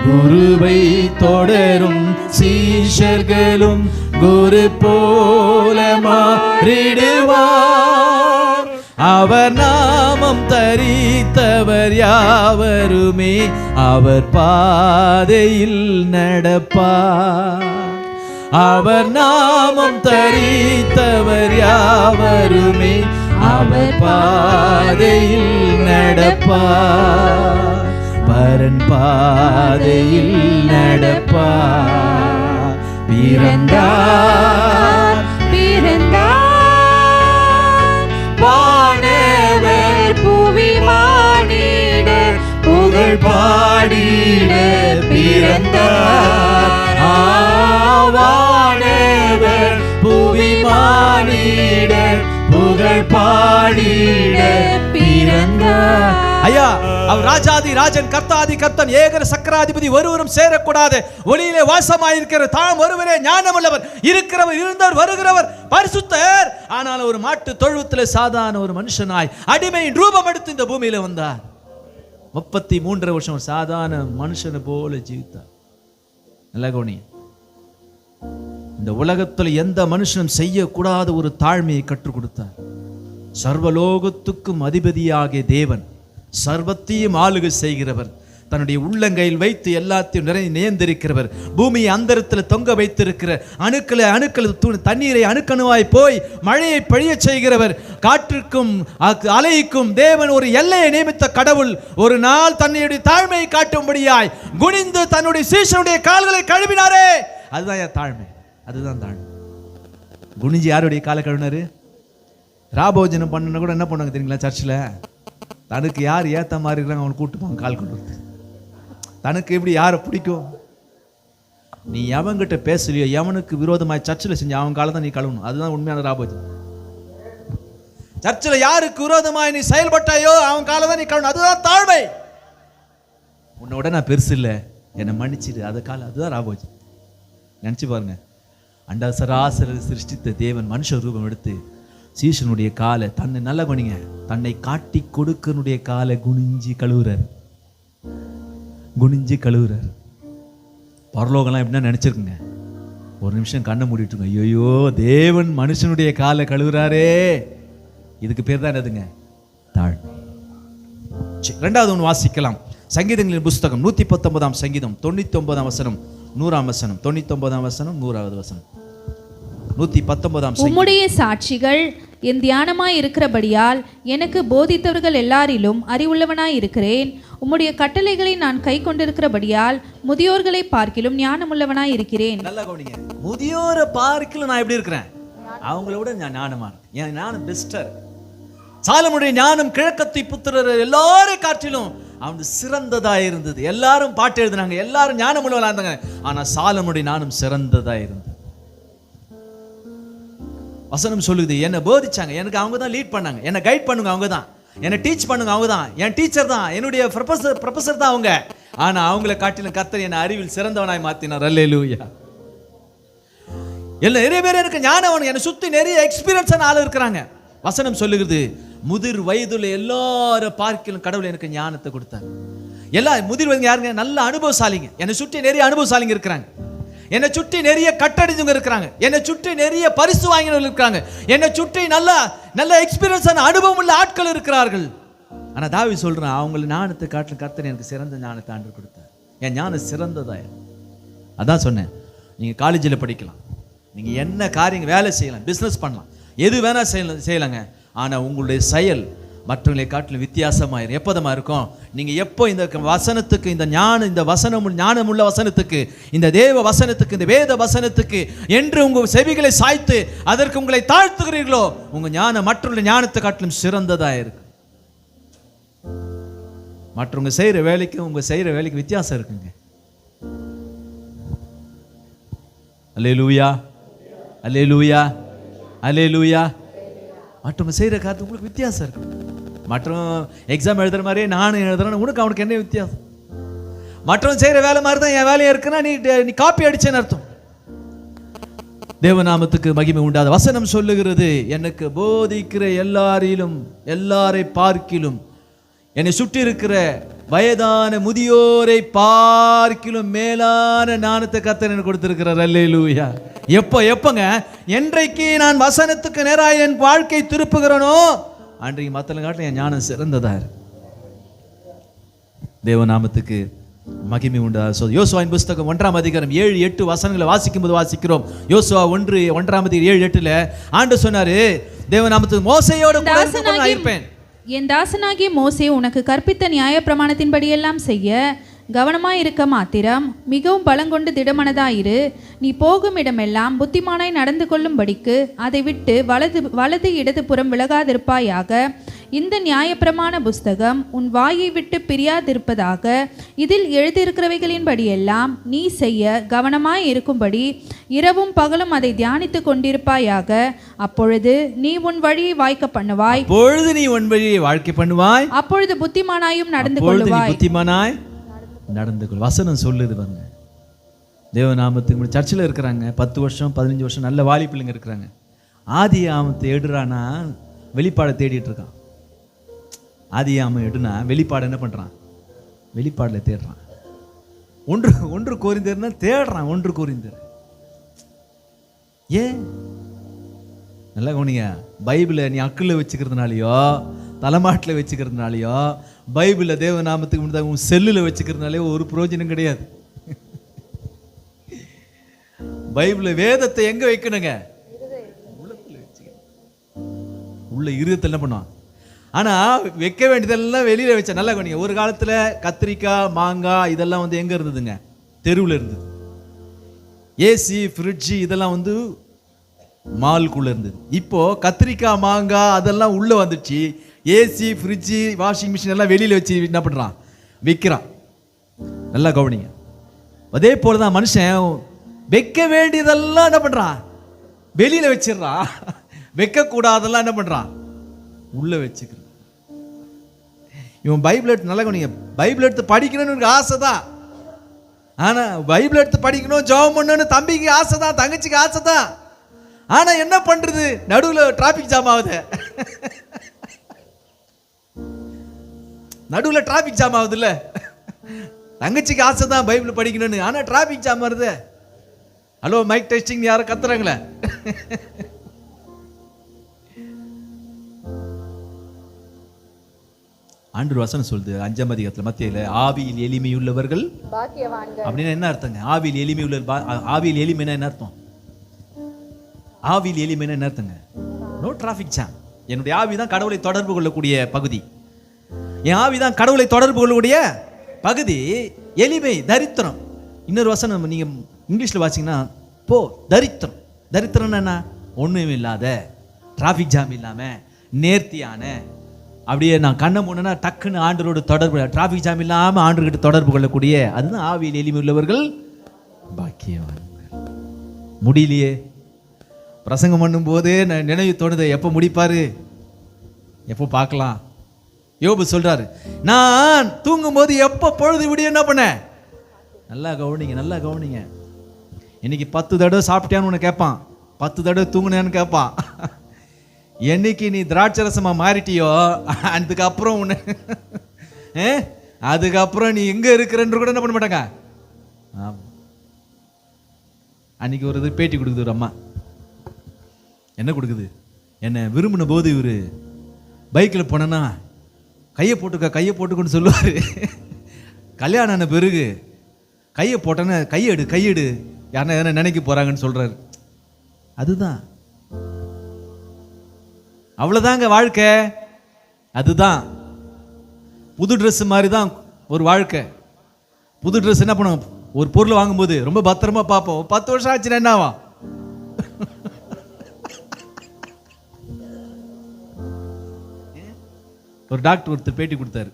குருவை தொடரும் சீஷர்களும் குரு போல மாறிடுவார். அவர் நாமம் தரித்தவர் யாவருமே அவர் பாதையில் நடப்பார். அவர் நாமம் தரித்தவர் யாவருமே அவர் பாதையில் நடப்பார். பரன் பாதையில் நடப்பார். பிறந்தார் வானவர் புவி மானிடர் புகழ் பாடிட பிறந்தார். வானவர் புவி மானிடர் புகழ் பாடிட பிறந்தார். ஐயா, அவர் ராஜாதி ராஜன், கர்த்தாதி கர்த்தன், ஏகர சக்கராதிபதி, ஒருவரும் சேரக்கூடாது. ஒளியிலே வாசமாயிருக்கிற தாம் ஒருவரே ஞானமுள்ளவர், இருக்கிறவர், இருந்தவர், வருகிறவர், பரிசுத்தர். ஆனால் ஒரு மாட்டு தொழுவத்தில் சாதாரண ஒரு மனுஷனாய் அடிமையின் ரூபம் எடுத்து இந்த பூமியில வந்தார். 33 வருஷம் சாதாரண மனுஷனை போல ஜீவித்தார். நல்ல கவனி. இந்த உலகத்தில் எந்த மனுஷனும் செய்யக்கூடாத ஒரு தாழ்மையை கற்றுக் கொடுத்தார். சர்வலோகத்துக்கும் அதிபதியாகிய தேவன், சர்வத்தையும் ஆளுகை செய்கிறவர், தன்னுடைய உள்ளங்கையில் வைத்து எல்லாத்தையும் நியந்திருக்கிறவர், பூமியை அந்தரத்தில் தொங்க வைத்திருக்கிற அணுக்கள் தண்ணீரை அணுக்கணுவாய் போய் மழையை பொழிய செய்கிறவர், காற்றுக்கும் அலைக்கும் தேவன் ஒரு எல்லையை நியமித்த கடவுள் ஒரு நாள் தன்னுடைய தாழ்மையை காட்டும்படியாய் குனிந்து தன்னுடைய சீஷனுடைய கால்களை கழுவினாரே. அதுதான் தாழ்மை. அதுதான் தாழ்மை. குனிஞ்சு யாருடைய காலை கழுவினாரு? ராபோஜனம் பண்ண கூட என்ன பண்ணுவாங்க தெரியுங்களா? சர்ச்சில் தனக்கு யார் ஏத்த மாதிரி இருக்கிறாங்க அவனை கூட்டுப்பாங்க கால் கொண்டு வந்து. தனக்கு எப்படி யாரை பிடிக்கும், நீ எவன்கிட்ட பேசலையோ, எவனுக்கு விரோதமாய் சர்ச்சில் செஞ்ச அவன் காலை தான் நீ கழுவணும். அதுதான் உண்மையான ராபோஜனம். சர்ச்சில் யாருக்கு விரோதமாய் நீ செயல்பட்டாயோ அவன் காலை தான் நீ கழுவணும். அதுதான் தாழ்மை. உன்னோட நான் பெருசு இல்லை, என்னை மன்னிச்சிடு, அது காலம். அதுதான் ராபோஜனம். நினச்சி பாருங்க, அண்டசராசர சிருஷ்டித்த தேவன் மனுஷ ரூபம் எடுத்து சீஷனுடைய காலை, தன்னை நல்ல குணிங்க, தன்னை காட்டி கொடுக்கனுடைய காலை குனிஞ்சி கழுவுறார். குனிஞ்சி கழுவுறார். பரலோகம்லாம் எப்படின்னா நினைச்சிருக்குங்க, ஒரு நிமிஷம் கண்ணை மூடிட்டுங்க, ஐயோ தேவன் மனுஷனுடைய காலை கழுவுறாரே. இதுக்கு பேர் தான் என்னதுங்க? தாழ்மை. ரெண்டாவது ஒன்று வாசிக்கலாம். சங்கீதங்களின் புஸ்தகம் 119 சங்கீதம் 99 வசனம் 100 வசனம் 99 வசனம் 100வது வசனம் 119. உம்முடைய சாட்சிகள் என் தியானமாய் இருக்கிறபடியால் எனக்கு போதித்தவர்கள் எல்லாரிலும் அறிவுள்ளவனாய் இருக்கிறேன். உம்முடைய கட்டளைகளை நான் கை கொண்டிருக்கிறபடியால் முதியோர்களை பார்க்கிலும் ஞானமுள்ளவனாய் இருக்கிறேன். நல்லா கவனிங்க, முதியோரை பார்க்கிலும் நான் எப்படி இருக்கிறேன்? அவங்கள விட நான் ஞானமா இருக்கேன். என் ஞானம் பெஸ்டர். சாலமுடைய ஞானம் கிழக்கத்தை புத்திரர் எல்லாரும் காட்டிலும் அவன் சிறந்ததா இருந்தது. எல்லாரும் பாட்டு எழுதினாங்க, எல்லாரும் ஞானம் உள்ளவங்களா இருந்தாங்க. ஆனா சாலமுடைய ஞானம் சிறந்ததா இருந்தது. வசனம் சொல்லுது, என்னை போதிச்சாங்க, எனக்கு அவங்க தான் லீட் பண்ணாங்க, என்னை கைட் பண்ணுங்க அவங்க தான், என்னை டீச் பண்ணுங்க அவங்க தான், என் டீச்சர் தான், என்னுடைய ப்ரொஃபசர் தான் அவங்க. ஆனா அவங்கள காட்டிலும் கர்த்தர் என்னை அறிவில் சிறந்தவனாய் மாத்தினார். அல்லேலூயா. எல்லாம் நிறைய பேர் எனக்கு ஞானம், என்னை சுத்தி நிறைய எக்ஸ்பீரியன்ஸான ஆள் இருக்கிறாங்க. வசனம் சொல்லுகிறது, முதிர் வயதுல எல்லாரும் பார்க்கலும் கடவுள் எனக்கு ஞானத்தை கொடுத்தார். எல்லாம் முதிர் வயது யாருங்க? நல்ல அனுபவசாலிங்க. என்னை சுற்றி நிறைய அனுபவசாலிங்க இருக்கிறாங்க. என்னை சுற்றி நிறைய கட்டடிஞ்சவங்க இருக்கிறாங்க. என்னை சுற்றி நிறைய பரிசு வாங்கினவங்க இருக்கிறாங்க. என்னை சுற்றி நல்ல எக்ஸ்பீரியன்ஸான அனுபவம் உள்ள ஆட்கள் இருக்கிறார்கள். ஆனா தாவீது சொல்றான், அவங்கள ஞானத்தை காட்டிலும் கர்த்தர் எனக்கு சிறந்த ஞானத்தை ஆண்டு கொடுத்தார். என் ஞானம் சிறந்ததா. அதான் சொன்னேன், நீங்க காலேஜில் படிக்கலாம், நீங்க என்ன காரியம் வேலை செய்யலாம், பிசினஸ் பண்ணலாம், எது வேணா செய்யலாங்க. ஆனா உங்களுடைய செயல் மற்றவங்களை காட்டிலும் வித்தியாசமாயிரும். எப்போதமா இருக்கும்? நீங்க எப்போ இந்த வசனத்துக்கு, இந்த வசனம் ஞானமுள்ள வசனத்துக்கு, இந்த தேவ வசனத்துக்கு, இந்த வேத வசனத்துக்கு என்று உங்க செவிகளை சாய்த்து அதற்கு உங்களை தாழ்த்துகிறீர்களோ, உங்க ஞானம் மற்றவங்களுடைய ஞானத்தை காட்டிலும் சிறந்ததா இருக்கு. மற்றவங்க செய்யற வேலைக்கு உங்க செய்யற வேலைக்கு வித்தியாசம் இருக்குங்க. அல்லேலூயா, அல்லேலூயா, அல்லேலூயா. மற்றவங்க செய்யற காரியத்துக்கு உங்களுக்கு வித்தியாசம் இருக்கு. மற்றவன் எக்ஸாம் எழுதுற மாதிரியே நானும் எழுதுறேன், உனக்கு அவனுக்கு என்ன வித்தியாசம்? மற்றவன் செய்யற வேலை மாதிரி தான் என் வேலையா இருக்குன்னா நீ காப்பி அடிச்சேன்னு அர்த்தம். தேவநாமத்துக்கு மகிமை உண்டாத. வசனம் சொல்லுகிறது, எனக்கு போதிக்கிற எல்லாரை பார்க்கிலும், என்னை சுற்றி இருக்கிற வயதான முதியோரை பார்க்கிலும் மேலான ஞானத்தை கர்த்தர் எனக்கு கொடுத்திருக்கிறார். அல்லேலூயா. எப்பங்க? என்றைக்கு நான் வசனத்துக்கு நேராக என் வாழ்க்கை திருப்புகிறனோ அன்றைக்கு மத்தவங்க காட்டிலும் என் ஞானம் சிறந்ததா இருக்கு. தேவநாமத்துக்கு மகிமை உண்டா. யோசுவாவின் புஸ்தகம் 1ஆம் அதிகாரம் 7-8 வசனங்களை வாசிக்கும் போது வாசிக்கிறோம். யோசுவா 1:1 7-8 ஆண்டு சொன்னாரு, தேவநாமத்துக்கு மோசேயோடு கூட நான் இருப்பேன். என் தாசனாகிய மோசே உனக்கு கற்பித்த நியாய பிரமாணத்தின்படியெல்லாம் செய்ய கவனமாய் இருக்க மாத்திரம் மிகவும் பலங்கொண்டு திடமனதாயிரு. நீ போகும் இடமெல்லாம் புத்திமானாய் நடந்து கொள்ளும்படிக்கு அதை விட்டு வலது இடது புறம் விலகாதிருப்பாயாக. இந்த நியாயப்பிரமாண புஸ்தகம் உன் வாயை விட்டு பிரியாதிருப்பதாக. இதில் எழுதியிருக்கிறவைகளின்படியெல்லாம் நீ செய்ய கவனமாய் இருக்கும்படி இரவும் பகலும் அதை தியானித்து கொண்டிருப்பாயாக. அப்பொழுது நீ உன் வழியை வாய்க்க பண்ணுவாய். அப்பொழுது புத்திமானாயும் நடந்து கொள்வாய். வசனம் சொல்லுது பாருங்க. தேவநாமத்துக்கு சர்ச்சில் இருக்கிறாங்க, 10 வருஷம் 15 வருஷம் நல்ல வாலி பிள்ளைங்க இருக்கிறாங்க. ஆதியாமத்தை எடுறானா வெளிப்பாடை தேடிட்டு இருக்கான். ஆதியாமம் எடுனா வெளிப்பாடு என்ன பண்றான்? வெளிப்பாடுல தேடுறான். ஒன்று கோரிந்தர்னா தேடுறான். ஒன்று கோரிந்தர் ஏன் நல்லா கவனிங்க. பைபிளை நீ அக்கில் வச்சுக்கிறதுனாலையோ தலைமாட்டில் வச்சுக்கிறதுனாலையோ பைபிளை தேவநாமத்துக்கு முன்னாடி உன் செல்லில் வச்சுக்கிறதுனாலே ஒரு பிரயோஜனம் கிடையாது. பைபிளை வேதத்தை எங்க வைக்கணுங்க? உள்ள இருதயத்தில் என்ன பண்ணுவான்? ஆனா வைக்க வேண்டியதெல்லாம் வெளியில வச்சா. நல்லா கவனிங்க. ஒரு காலத்துல கத்திரிக்காய் மாங்காய் இதெல்லாம் வந்து எங்க இருந்ததுங்க? தெருவில் இருந்தது. ஏசி ஃப்ரிட்ஜ் இதெல்லாம் வந்து மால்குள்ள இருந்தது. இப்போ கத்திரிக்காய் மாங்காய் அதெல்லாம் உள்ள வந்துச்சு. ஏசி ஃப்ரிட்ஜ் வாஷிங் மிஷின் எல்லாம் வெளியில வச்சு என்ன பண்றான்? விற்கிறான். நல்லா கவனிங்க. அதே போலதான் மனுஷன் வைக்க வேண்டியதெல்லாம் என்ன பண்றான்? வெளியில வச்சிடறான். வைக்க கூடாதெல்லாம் என்ன பண்றான்? உள்ள வச்சுக்கிறான். இவன் பைபிள் எடுத்து நல்லா கவனிங்க. பைபிள் எடுத்து படிக்கணும்னு ஆசை தான். ஆனா பைபிள் எடுத்து படிக்கணும் ஜெபம் பண்ணணும்னு தம்பிக்கு ஆசை தான், தங்கச்சிக்கு ஆசை தான். ஆனா என்ன பண்றது? நடுவில் டிராபிக் ஜாம் ஆகுது. நடுவில் டிராபிக் ஜாம் ஆகுது இல்ல? தங்கச்சிக்கு ஆசை தான் பைபிள் படிக்கணும்னு, ஆனா டிராபிக் ஜாம் வருது. ஹலோ மைக் டெஸ்டிங் யாரும் கத்துறாங்களே? ஆண்டவர் வசனம் சொல்லுது 5ஆம் அதிகாரத்துல மத்தியில, ஆவியில் எளிமையுள்ளவர்கள் பாக்கியவான்கள் அப்படின்னா என்ன அர்த்தங்க? ஆவியில் எளிமையுள்ள ஆவியில் எளிமைன்னா என்ன அர்த்தம்? ஆவியில் எளிமைன்னா என்ன அர்த்தங்க? No traffic jam. என்னுடைய ஆவி தான் கடவுளை தொடர்பு கொள்ளக்கூடிய பகுதி. என் ஆவி தான் கடவுளை தொடர்பு கொள்ளக்கூடிய பகுதி. எளிமை, தரித்திரம். இன்னொரு வசனம் நீங்க இங்கிலீஷ்ல வாசிங்கன்னா போ தரித்திரம். தரித்திரம் என்ன? ஒண்ணும் இல்லாத, டிராபிக் ஜாம் இல்லாம, நேர்த்தியான, அப்படியே நான் கண்ணை மூடனா டக்குன்னு ஆண்டரோட தொடர்பு, டிராபிக் ஜாம் இல்லாம ஆண்டர்கிட்ட தொடர்பு கொள்ளக்கூடிய, அதுதான் ஆவியில் எளிமை உள்ளவர்கள் பாக்கியவான்கள். முடியலையே பிரசங்கம் பண்ணும் போதே நினைவு தோணுது, எப்போ முடிப்பாரு, எப்போ பார்க்கலாம். யோபு சொல்றாரு, நான் தூங்கும் போது எப்போ பொழுது விடிய என்ன பண்ண. நல்லா கவனிங்க, நல்லா கவனிங்க. இன்னைக்கு 10 தடவை சாப்பிட்டியான்னு உன்னை கேட்பான், 10 தடவை தூங்குனேன்னு கேட்பான். என்னைக்கு நீ திராட்சரசமா மாறிட்டியோ அதுக்கப்புறம் உன்னை அதுக்கப்புறம் நீ எங்க இருக்கிறன்னு கூட என்ன பண்ண மாட்டாங்க. அன்னைக்கு ஒரு இது பேட்டி கொடுக்குது ஒரு அம்மா. என்ன கொடுக்குது? என்ன விரும்பின போது இவரு பைக்கில் போனேன்னா கையை போட்டுக்க கையை போட்டுக்கொண்டு சொல்லுவாரு. கல்யாணம் ஆன பிறகு கையை போட்டேன்னா கையெடு கையெடு, யாருன்னா எதனா நினைக்க போறாங்கன்னு சொல்றாரு. அதுதான், அவ்வளவுதாங்க வாழ்க்கை. அதுதான் புது ட்ரெஸ் மாதிரி தான் ஒரு வாழ்க்கை. புது ட்ரெஸ் என்ன பண்ணுவோம்? ஒரு பொருள் வாங்கும்போது ரொம்ப பத்திரமா பார்ப்போம். 10 வருஷம் ஆச்சுன்னா என்ன ஆகும்? ஒரு டாக்டர் ஒருத்தர் பேட்டி கொடுத்தாரு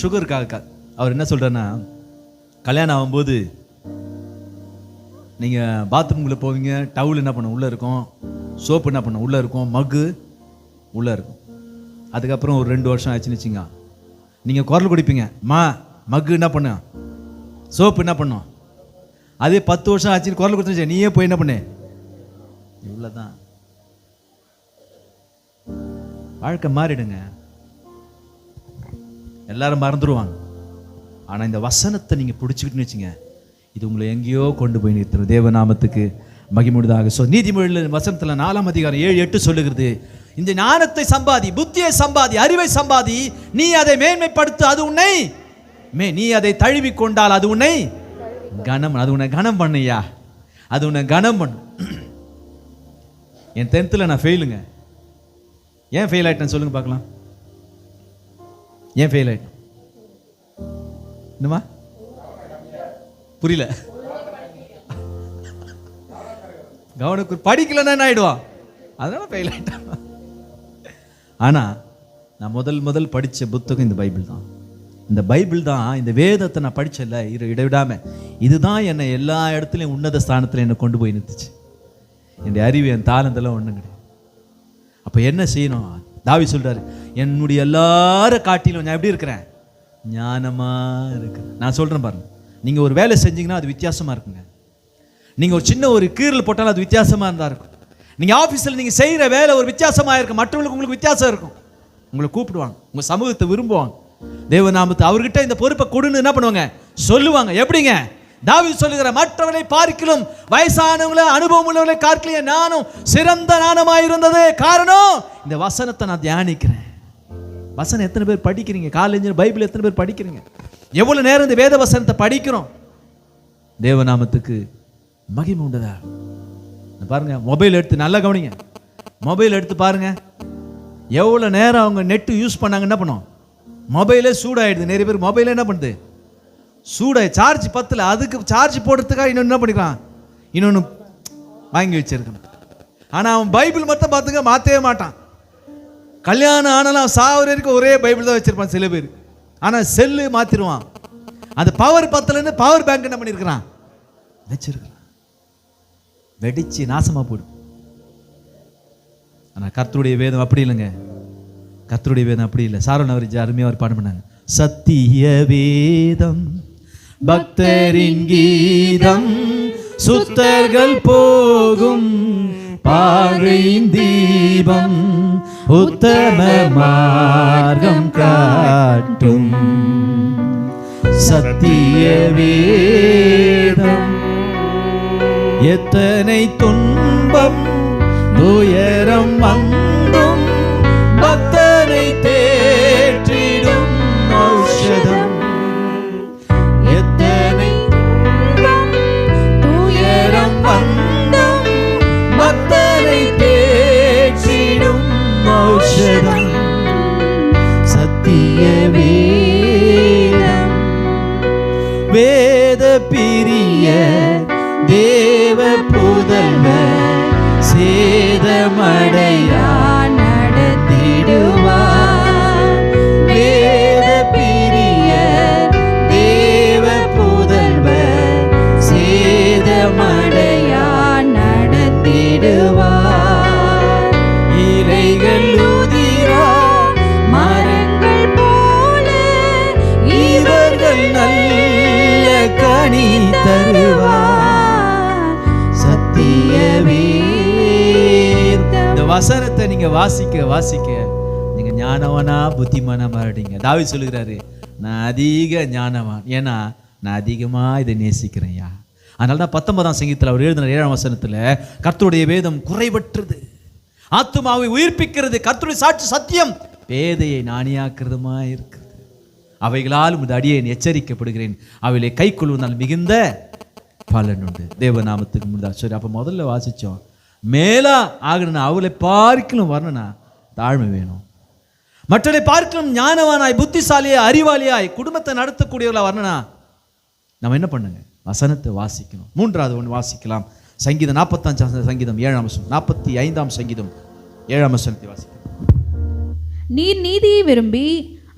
சுகருக்காக. அவர் என்ன சொல்றாருன்னா, கல்யாணம் ஆகும்போது நீங்க பாத்ரூம்குள்ள போவீங்க, டவுல் என்ன பண்ணும் உள்ள இருக்கும், சோப்பு என்ன பண்ணும் உள்ள இருக்கும், மக்கு உள்ள இருக்கும். அதுக்கப்புறம் ஒரு 2 வருஷம் ஆச்சுன்னு வச்சுங்க, நீங்க குரல் குடிப்பீங்க, மக்கு என்ன பண்ணும், சோப்பு என்ன பண்ணும். அதே 10 வருஷம் ஆச்சுன்னு குரல் கொடுத்து நீயே போய் என்ன பண்ணு. இவ்வளவுதான் வாழ்க்கை. மாறிடுங்க, எல்லாரும் மறந்துடுவாங்க. ஆனா இந்த வசனத்தை நீங்க பிடிச்சிக்கிட்டுன்னு வச்சுங்க, இது உங்களை எங்கேயோ கொண்டு போய் நிறுத்தும். தேவநாமத்துக்கு மகிமுடிதாக. நீதிமொழியில் வசனத்துல 4ஆம் அதிகாரம் 7-8 சொல்லுகிறது, இந்த ஞானத்தை சம்பாதி, புத்தியை சம்பாதி, அறிவை சம்பாதி, நீ அதை மேன்மைப்படுத்து, அது உன்னை நீ அதை தழுவி கொண்டால் அது உன்னை கனம், அது உன்னை கனம் பண்ணியா, அது உன்னை கனம் பண்ணு. என் 10th நான் ஃபெயிலுங்க. ஏன் ஃபெயில் ஆயிட்டேன்னு சொல்லுங்க பார்க்கலாம். ஏன் ஃபெயில் ஆயிட்டேன்? என்னமா புரியல? கவனக்கு படிக்கலன்னா என்ன ஆயிடுவான், அதனால ஃபெயில் ஆயிட்டான். ஆனா நான் முதல் படிச்ச புத்தகம் இந்த பைபிள் தான். இந்த பைபிள் தான், இந்த வேதத்தை நான் படிச்சல இடைவிடாம, இதுதான் என்னை எல்லா இடத்துலையும் உன்னத ஸ்தானத்தில் என்னை கொண்டு போய் நிறுத்துச்சு. என்னுடைய அறிவு, என் தாளந்தெல்லாம் ஒன்றும் கிடையாது. அப்போ என்ன செய்யணும்? தாவீது சொல்றாரு, என்னுடைய எல்லாரும் காட்டிலும் நான் எப்படி இருக்கிறேன், ஞானமா இருக்கிறேன். நான் சொல்றேன் பாருங்க, நீங்க ஒரு வேலை செஞ்சீங்கன்னா அது வித்தியாசமா இருக்குங்க. நீங்க ஒரு சின்ன ஒரு கீறல் போட்டாலும் அது வித்தியாசமா இருந்தா இருக்கும். நீங்க ஆபீஸ்ல நீங்க செய்யற வேலை ஒரு வித்தியாசமா இருக்கும், மற்றவங்களுக்கு உங்களுக்கு வித்தியாசம் இருக்கும். உங்களை கூப்பிடுவாங்க, உங்க சமூகத்தை விரும்புவாங்க. தேவநாமத்தை அவர்கிட்ட இந்த பொறுப்பை கொடுன்னு என்ன பண்ணுவாங்க சொல்லுவாங்க. எப்படிங்க? தாவீது சொல்லுகிற, மற்றவரை பார்க்கிலும் வயசானவங்களை அனுபவம் உள்ளவர்களை பார்க்கலையே நானும் சிறந்த ஞானமாயிருந்தது. காரணம், இந்த வசனத்தை நான் தியானிக்கிறேன். வசனம் எத்தனை பேர் படிக்கிறீங்க? காலேஜ் பைபிள் எத்தனை பேர் படிக்கிறீங்க? எவ்வளவு நேரம் இந்த வேத வசனத்தை படிக்கிறோம்? தேவநாமத்துக்கு மகிமை உண்டதா? பாருங்க, மொபைல் எடுத்து நல்லா கவனிங்க. மொபைல் எடுத்து பாருங்க, எவ்வளோ நேரம் அவங்க நெட்டு யூஸ் பண்ணாங்க. என்ன பண்ணும்? மொபைலே சூடாயிடுது. நிறைய பேர் மொபைலே என்ன பண்ணுது? சூடாய் சார்ஜ் பத்தல. அதுக்கு சார்ஜ் போடுறதுக்காக இன்னொன்று என்ன பண்ணிக்கலாம்? இன்னொன்று வாங்கி வச்சிருக்கணும். ஆனால் அவன் பைபிள் மட்டும் பார்த்துங்க மாற்றவே மாட்டான். கல்யாணம் ஆனாலும் சாவர வரைக்கும் ஒரே பைபிள் தான் வச்சிருப்பான் சில பேர். ஆனால் செல்லு மாற்றிடுவான். அந்த பவர் பத்தலன்னு பவர் பேங்க் என்ன பண்ணியிருக்கிறான்? வச்சிருக்கிறான். வெடிச்சு நாசமாக போடும். ஆனால் கர்த்தருடைய வேதம் அப்படி இல்லைங்க. கர்த்தருடைய வேதம் அப்படி இல்லை. சாரோன் அவர் அருமையாக ஒரு பாடம் பண்ணாங்க. சத்திய வேதம் பக்தரின் கீதம், சுத்தர்கள் போகும் பாதையின் தீபம், உத்தம மார்க்கம் காட்டும் சத்திய வேதம். எத்தனை துன்பம் துயரம் வந்தும் பக்தனை தேற்றிடும் ஔஷதம். எத்தனை துயரம் வந்தும் பக்தனை தேற்றிடும் ஔஷதம் சத்திய வேதம். வேத பிரிய தேவ புதல்வர் சேதமடையா நடத்திடுவார். வேத பிரிய தேவ புதல்வர் சேதமடையா நடத்திடுவார். இலைகள் உதிரா மரங்கள் போல இவர்கள் நல்ல கனி தருவார். சத்தியவே. இந்த வசனத்தை நீங்க வாசிக்க வாசிக்க நீங்க ஞானவனா புத்திமானா மாறிடுங்க. தாவீது சொல்லுகிறாரு, நான் அதிக ஞானவான், ஏன்னா நான் அதிகமா இதை நேசிக்கிறேன்யா. அதனால தான் 19ஆம் சங்கீதத்தில் அவர் எழுதின 7ஆம் வசனத்துல, கர்த்தருடைய வேதம் குறைவற்றது, ஆத்துமாவை உயிர்ப்பிக்கிறது, கர்த்தருடைய சாட்சி சத்தியம், பேதையை நாணியாக்குறதுமா இருக்கிறது. அவைகளால் உமது அடியேன் எச்சரிக்கப்படுகிறேன், அவைகளை கை கொள்வதால் மிகுந்த பலன் உண்டு. தேவநாமத்துக்கு முன்னதா. சரி, அப்போ முதல்ல வாசித்தோம், மேலா ஆகணும்னா அவளை பார்க்கலும் வரணும்னா தாழ்மை வேணும். மற்றவரை பார்க்கலும் ஞானவானாய் புத்திசாலியாய் அறிவாளியாய் குடும்பத்தை நடத்தக்கூடியவர்களா வரணும்னா நம்ம என்ன பண்ணுங்க? வசனத்தை வாசிக்கணும். 3வது ஒன்று வாசிக்கலாம். சங்கீதம் 45 சங்கீதம் 7ஆம் வசனம், 45ஆம் சங்கீதம் 7ஆம் வசனத்தை வாசிக்கலாம். நீர் நீதியை விரும்பி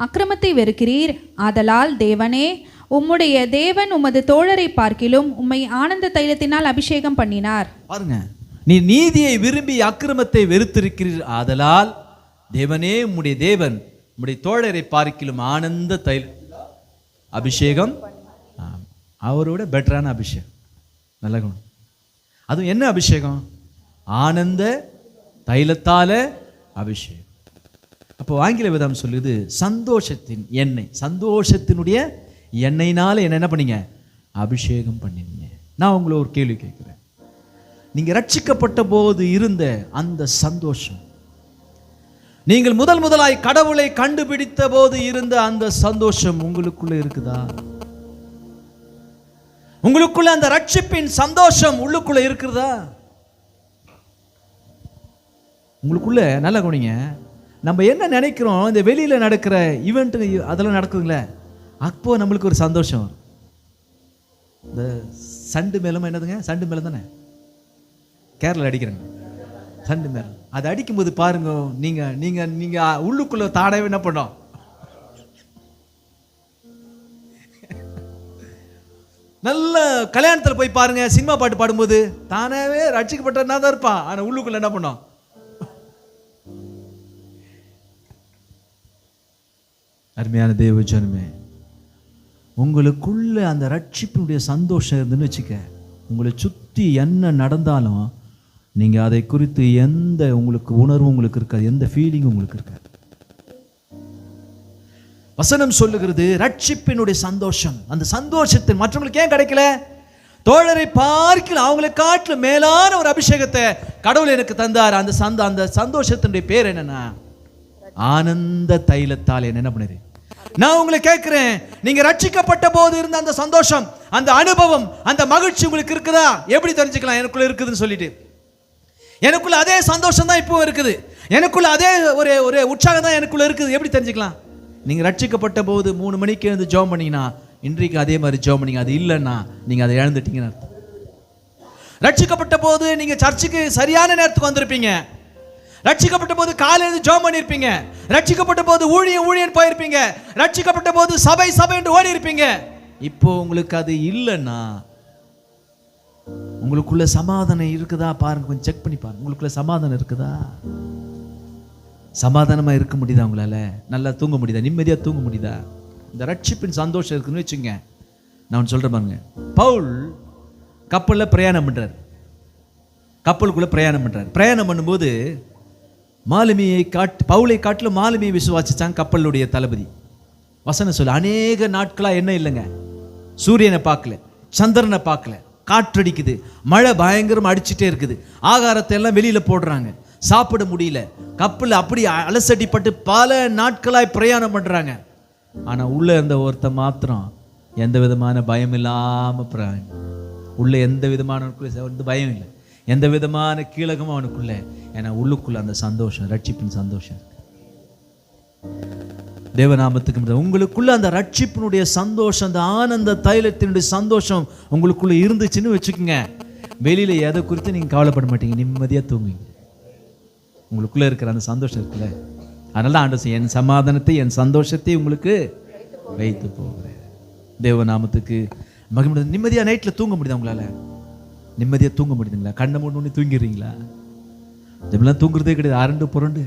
அக்கிரமத்தை வெறுக்கிறீர், ஆதலால் தேவனே உம்முடைய தேவன் உமது தோழரை பார்க்கிலும் உம்மை ஆனந்த தைலத்தினால் அபிஷேகம் பண்ணினார். பாருங்க, நீ நீதியை விரும்பி அக்கிரமத்தை வெறுத்திருக்கிறீர், ஆதலால் தேவனே உம்முடைய தேவன் உம்முடைய தோழரை பார்க்கிலும் ஆனந்த தைல அபிஷேகம். அவரோட பெட்டரான அபிஷேகம். நல்ல குணம். அதுவும் என்ன அபிஷேகம்? ஆனந்த தைலத்தால அபிஷேகம். அப்போ ஆங்கில வேதம் சொல்லுது சந்தோஷத்தின் எண்ணெய், சந்தோஷத்தினுடைய எண்ணெயினால என்ன பண்ணீங்க? அபிஷேகம் பண்ணினீங்க. நான் உங்களை ஒரு கேள்வி கேட்கிறேன். நீங்க ரட்சிக்கப்பட்ட போது இருந்த அந்த சந்தோஷம், நீங்கள் முதலாய் கடவுளை கண்டுபிடித்த போது இருந்த அந்த சந்தோஷம் உங்களுக்குள்ள இருக்குதா? உங்களுக்குள்ள அந்த ரட்சிப்பின் சந்தோஷம் உள்ளுக்குள்ள இருக்கிறதா? உங்களுக்குள்ள நல்ல கவனிங்க. நம்ம என்ன நினைக்கிறோம், இந்த வெளியில நடக்கிற ஈவெண்ட் அதெல்லாம் நடக்குதுங்களே, அப்போ நம்மளுக்கு ஒரு சந்தோஷம். இந்த சண்டு மேளம் என்னதுங்க? சண்டு மேளம் தானே கேரளா அடிக்கிறாங்க. சண்டு மேளம் அது அடிக்கும்போது பாருங்க, நீங்க நீங்க நீங்க உள்ளுக்குள்ள தாடவே என்ன பண்ணோம்? நல்ல கல்யாணத்தில் போய் பாருங்க, சினிமா பாட்டு பாடும்போது தானாவே ரட்சிக்கப்பட்டா தான் இருப்பான், ஆனா உள்ளுக்குள்ள என்ன பண்ணோம்? அருமையான தேவ ஜனமே, உங்களுக்குள்ள அந்த ரட்சிப்பினுடைய சந்தோஷம் இருந்துன்னு வச்சுக்க, உங்களை சுற்றி என்ன நடந்தாலும் நீங்கள் அதை குறித்து எந்த உங்களுக்கு உணர்வும் உங்களுக்கு இருக்காது, எந்த ஃபீலிங்கும் உங்களுக்கு இருக்காது. வசனம் சொல்லுகிறது ரட்சிப்பினுடைய சந்தோஷம். அந்த சந்தோஷத்தை மற்றவங்களுக்கு ஏன் கிடைக்கல? தோழரை பார்க்கல, அவங்களை காட்டிலும் மேலான ஒரு அபிஷேகத்தை கடவுள் எனக்கு தந்தார். அந்த சந்தோஷத்தினுடைய பேர் என்னன்னா ஆனந்த தைலத்தால். என்ன பண்ணுது? நான் உங்களை கேட்கிறேன், நீங்க ரட்சிக்கப்பட்ட போது இருந்த அந்த சந்தோஷம், அந்த அனுபவம், அந்த மகிழ்ச்சி உங்களுக்கு இருக்குதா? எப்படி தெரிஞ்சுக்கலாம் எனக்குள்ள இருக்குதுன்னு சொல்லிட்டு? எனக்குள்ள அதே சந்தோஷம் தான் இப்போ இருக்குது, எனக்குள்ள அதே ஒரு உற்சாகம் தான் எனக்குள்ள இருக்குது. எப்படி தெரிஞ்சுக்கலாம்? நீங்க ரட்சிக்கப்பட்ட போது 3 மணிக்கு எழுந்து ஜெபம் பண்ணீங்கன்னா இன்றைக்கு அதே மாதிரி ஜெபம் பண்ணீங்க, அது இல்லைன்னா நீங்க அதை இழந்துட்டீங்கன்னு அர்த்தம். ரட்சிக்கப்பட்ட போது நீங்க சர்ச்சுக்கு சரியான நேரத்துக்கு வந்திருப்பீங்க, ரட்சிக்கப்பட்ட போது காலையில் ஜெபம் பண்ணியிருப்பீங்க, ரட்சிக்கப்பட்ட போது ஊழியன் போயிருப்பீங்க, ரட்சிக்கப்பட்ட போது சபை என்று ஓடி இருப்பீங்க. இப்போ உங்களுக்கு அது இல்லைன்னா உங்களுக்குள்ள சமாதானம் இருக்குதா பாருங்க, கொஞ்சம் செக் பண்ணி பாருங்க. உங்களுக்குள்ள சமாதானம் இருக்குதா? சமாதானமா இருக்க முடியுதா? உங்களால நல்லா தூங்க முடியுதா? நிம்மதியா தூங்க முடியுதா? இந்த ரட்சிப்பின் சந்தோஷம் இருக்குன்னு வச்சுங்க. நான் சொல்றேன் பாருங்க, பவுல் கப்பல்ல பிரயாணம் பண்றார், கப்பலுக்குள்ள பிரயாணம் பண்றார். பிரயாணம் பண்ணும்போது பவுலை காட்டிலும் மாலுமியை விசுவாசிச்சாங்க கப்பலுடைய தளபதி. வசனம் சொல்ல, அநேக நாட்களா என்ன இல்லைங்க, சூரியனை பார்க்கல, சந்திரனை பார்க்கல, காற்றடிக்குது, மழை பயங்கரமா அடிச்சுட்டே இருக்குது, ஆகாரத்தை எல்லாம் வெளியில போடுறாங்க, சாப்பிட முடியல, கப்பல் அப்படி அலசடிப்பட்டு பல நாட்களாய் பிரயாணம் பண்றாங்க. ஆனா உள்ள இருந்த ஒருத்த மாத்திரம் எந்த விதமான பயம் இல்லாம உள்ள எந்த விதமான பயம் இல்லை, எந்த விதமான கீழகமும் அவனுக்குள்ள. ஏன்னா உள்ளுக்குள்ள அந்த சந்தோஷம், ரட்சிப்பின் சந்தோஷம். தேவநாமத்துக்கு உங்களுக்குள்ள அந்த ரட்சிப்பினுடைய சந்தோஷம், அந்த ஆனந்த தைலத்தினுடைய சந்தோஷம் உங்களுக்குள்ள இருந்துச்சுன்னு வச்சுக்கோங்க, வெளியில எதை குறித்து நீங்க கவலைப்பட மாட்டீங்க, நிம்மதியா தூங்குவீங்க. உங்களுக்குள்ள இருக்கிற அந்த சந்தோஷம் இருக்குல்ல, அதனால ஆண்டவர் என் சமாதானத்தை என் சந்தோஷத்தை உங்களுக்கு வைத்து போகிறேன். தேவநாமத்துக்கு மகிமை. நிம்மதியா நைட்ல தூங்க முடியுதா? உங்களால நிம்மதியா தூங்க முடியுதுங்களா? கண்ணை மூணு தூங்கிடுறீங்களா? இதெல்லாம் தூங்குறதே கிடையாது, அரண்டு புரண்டு.